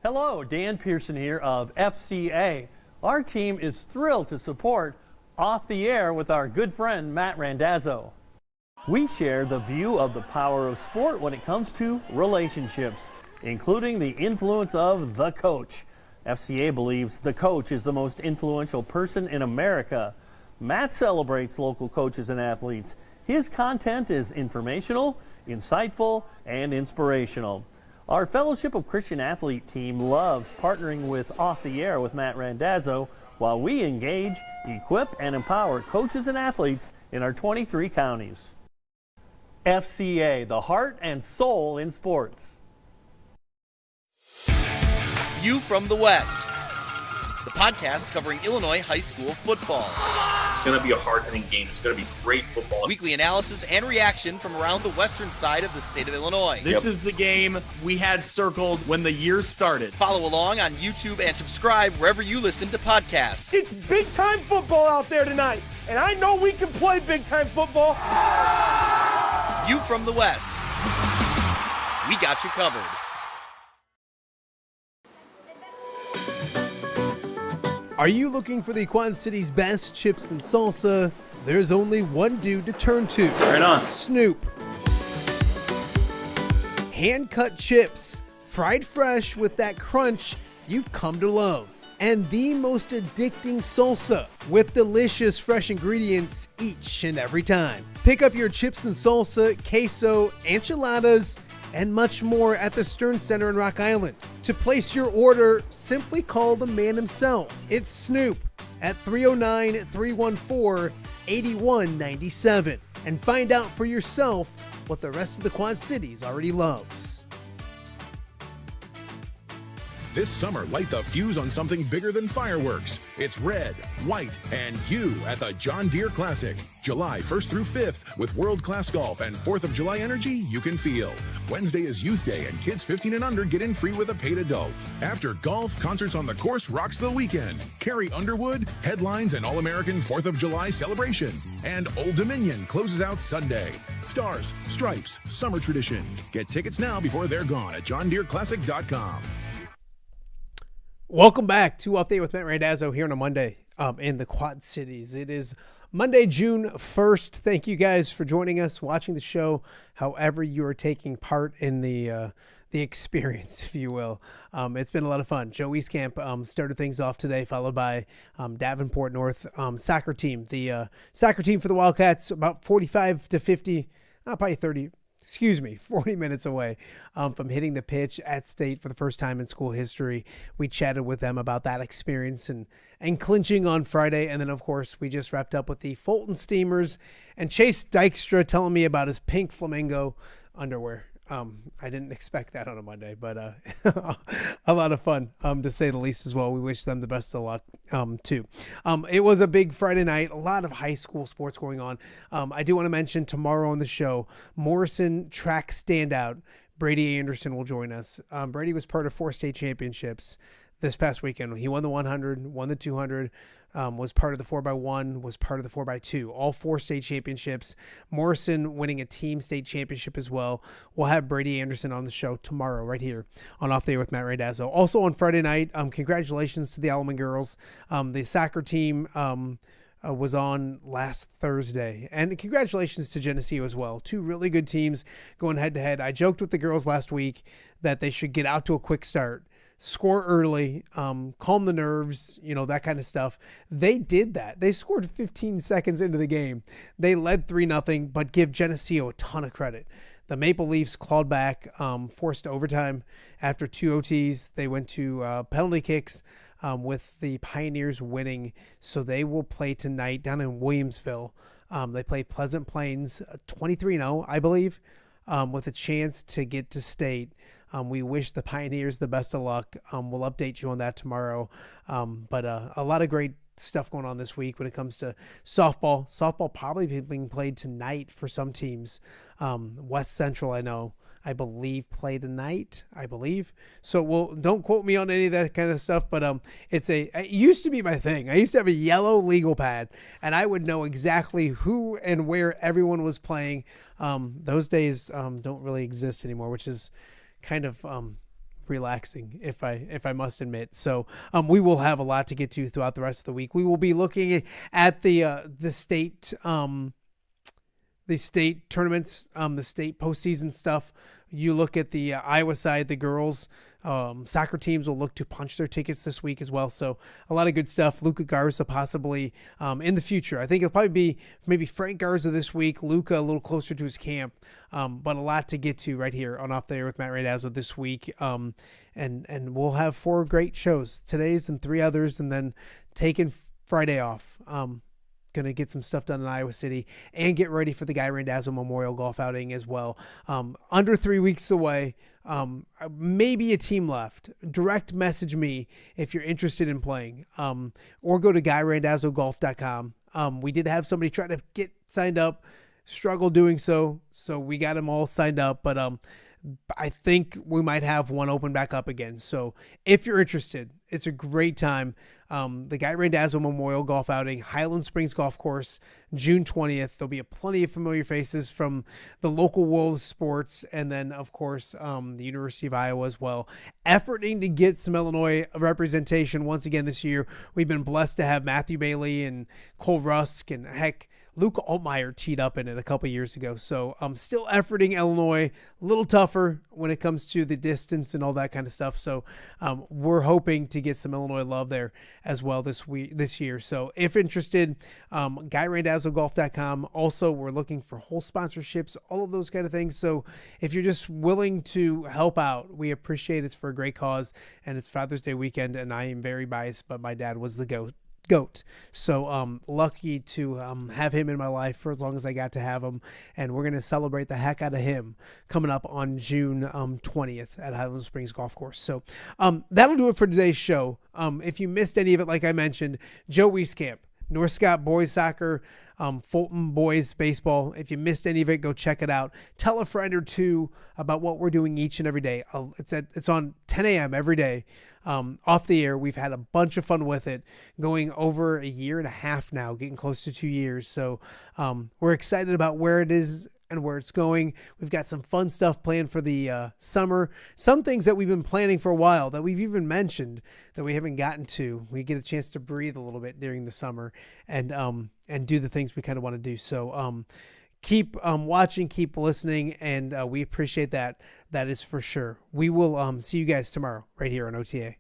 Hello, Dan Pearson here of FCA. Our team is thrilled to support Off the Air with our good friend Matt Randazzo. We share the view of the power of sport when it comes to relationships, including the influence of the coach. FCA believes the coach is the most influential person in America. Matt celebrates local coaches and athletes. His content is informational, insightful, and inspirational. Our Fellowship of Christian Athlete team loves partnering with Off the Air with Matt Randazzo while we engage, equip, and empower coaches and athletes in our 23 counties. FCA, the heart and soul in sports. View from the West, the podcast covering Illinois high school football. It's going to be a hard-hitting game. It's going to be great football. Weekly analysis and reaction from around the western side of the state of Illinois. This is the game we had circled when the year started. Follow along on YouTube and subscribe wherever you listen to podcasts. It's big-time football out there tonight, and I know we can play big-time football. View from the West. We got you covered. Are you looking for the Quad City's best chips and salsa? There's only one dude to turn to. Right on. Snoop. Hand-cut chips, fried fresh with that crunch you've come to love. And the most addicting salsa with delicious fresh ingredients each and every time. Pick up your chips and salsa, queso, enchiladas, and much more at the Stern Center in Rock Island. To place your order, simply call the man himself. It's Snoop at 309-314-8197 and find out for yourself what the rest of the Quad Cities already loves. This summer, light the fuse on something bigger than fireworks. It's red, white, and you at the John Deere Classic. July 1st through 5th with world-class golf and 4th of July energy you can feel. Wednesday is Youth Day and kids 15 and under get in free with a paid adult. After golf, concerts on the course rocks the weekend. Carrie Underwood, headlines and All-American 4th of July celebration. And Old Dominion closes out Sunday. Stars, stripes, summer tradition. Get tickets now before they're gone at johndeereclassic.com. Welcome back to Update with Matt Randazzo here on a Monday in the Quad Cities. It is Monday, June 1st. Thank you guys for joining us, watching the show, however you are taking part in the experience, if you will. It's been a lot of fun. Joe Wieskamp started things off today, followed by Davenport North soccer team. The soccer team for the Wildcats, about 45 to 50, probably 40 minutes away from hitting the pitch at state for the first time in school history. We chatted with them about that experience and clinching on Friday. And then, of course, we just wrapped up with the Fulton Steamers and Chase Dykstra telling me about his pink flamingo underwear. I didn't expect that on a Monday, but a lot of fun, to say the least as well. We wish them the best of luck, too. It was a big Friday night, a lot of high school sports going on. I do want to mention tomorrow on the show, Morrison track standout, Brady Anderson will join us. Brady was part of 4 state championships this past weekend. He won the 100, won the 200, was part of the 4x1, was part of the 4x2, all 4 state championships. Morrison winning a team state championship as well. We'll have Brady Anderson on the show tomorrow right here on Off the Air with Matt Randazzo. Also on Friday night, congratulations to the Alleman girls. The soccer team was on last Thursday. And congratulations to Geneseo as well. 2 really good teams going head-to-head. I joked with the girls last week that they should get out to a quick start, score early, calm the nerves, that kind of stuff. They did that. They scored 15 seconds into the game. They led 3-0, but give Geneseo a ton of credit. The Maple Leafs clawed back, forced overtime after 2 OTs. They went to penalty kicks with the Pioneers winning. So they will play tonight down in Williamsville. They play Pleasant Plains 23-0, I believe, with a chance to get to state. We wish the Pioneers the best of luck. We'll update you on that tomorrow. But a lot of great stuff going on this week when it comes to softball. Softball probably being played tonight for some teams. West Central, I believe play tonight. So don't quote me on any of that kind of stuff. But it used to be my thing. I used to have a yellow legal pad, and I would know exactly who and where everyone was playing. Those days don't really exist anymore, which is kind of relaxing, if I must admit. So we will have a lot to get to throughout the rest of the week. We will be looking at the state tournaments, the state postseason stuff. You look at the Iowa side, the girls soccer teams will look to punch their tickets this week as well. So a lot of good stuff. Luca Garza possibly in the future. I think it'll probably be maybe Frank Garza this week, Luca a little closer to his camp, but a lot to get to right here on Off the Air with Matt Randazzo this week. And we'll have 4 great shows, today's and 3 others, and then taking Friday off. Gonna get some stuff done in Iowa City and get ready for the Guy Randazzo Memorial Golf Outing as well. Under 3 weeks away. Maybe a team left. Direct message me if you're interested in playing, or go to GuyRandazzoGolf.com. We did have somebody try to get signed up, struggle doing so we got them all signed up, but I think we might have one open back up again. So if you're interested, it's a great time. The Guy Randazzo Memorial Golf Outing, Highland Springs Golf Course, June 20th. There'll be plenty of familiar faces from the local world of sports, and then, of course, the University of Iowa as well. Efforting to get some Illinois representation once again this year. We've been blessed to have Matthew Bailey and Cole Rusk, and heck, Luke Altmaier teed up in it a couple years ago. So I'm still efforting Illinois, a little tougher when it comes to the distance and all that kind of stuff. So we're hoping to get some Illinois love there as well this year. So if interested, GuyRandazzoGolf.com. Also, we're looking for whole sponsorships, all of those kind of things. So if you're just willing to help out, we appreciate it. It's for a great cause, and it's Father's Day weekend, and I am very biased, but my dad was the GOAT. So lucky to have him in my life for as long as I got to have him, and we're going to celebrate the heck out of him coming up on June 20th at Highland Springs Golf Course. So that'll do it for today's show. If you missed any of it, like I mentioned, Joe Wieskamp, North Scott Boys Soccer, Fulton Boys Baseball. If you missed any of it, go check it out. Tell a friend or two about what we're doing each and every day. It's on 10 a.m. every day. Off the air. We've had a bunch of fun with it, going over a year and a half now, getting close to 2 years. So we're excited about where it is and where it's going. We've got some fun stuff planned for the summer. Some things that we've been planning for a while that we've even mentioned that we haven't gotten to. We get a chance to breathe a little bit during the summer and do the things we kind of want to do. So keep watching, keep listening, and we appreciate that. That is for sure. We will see you guys tomorrow right here on OTA.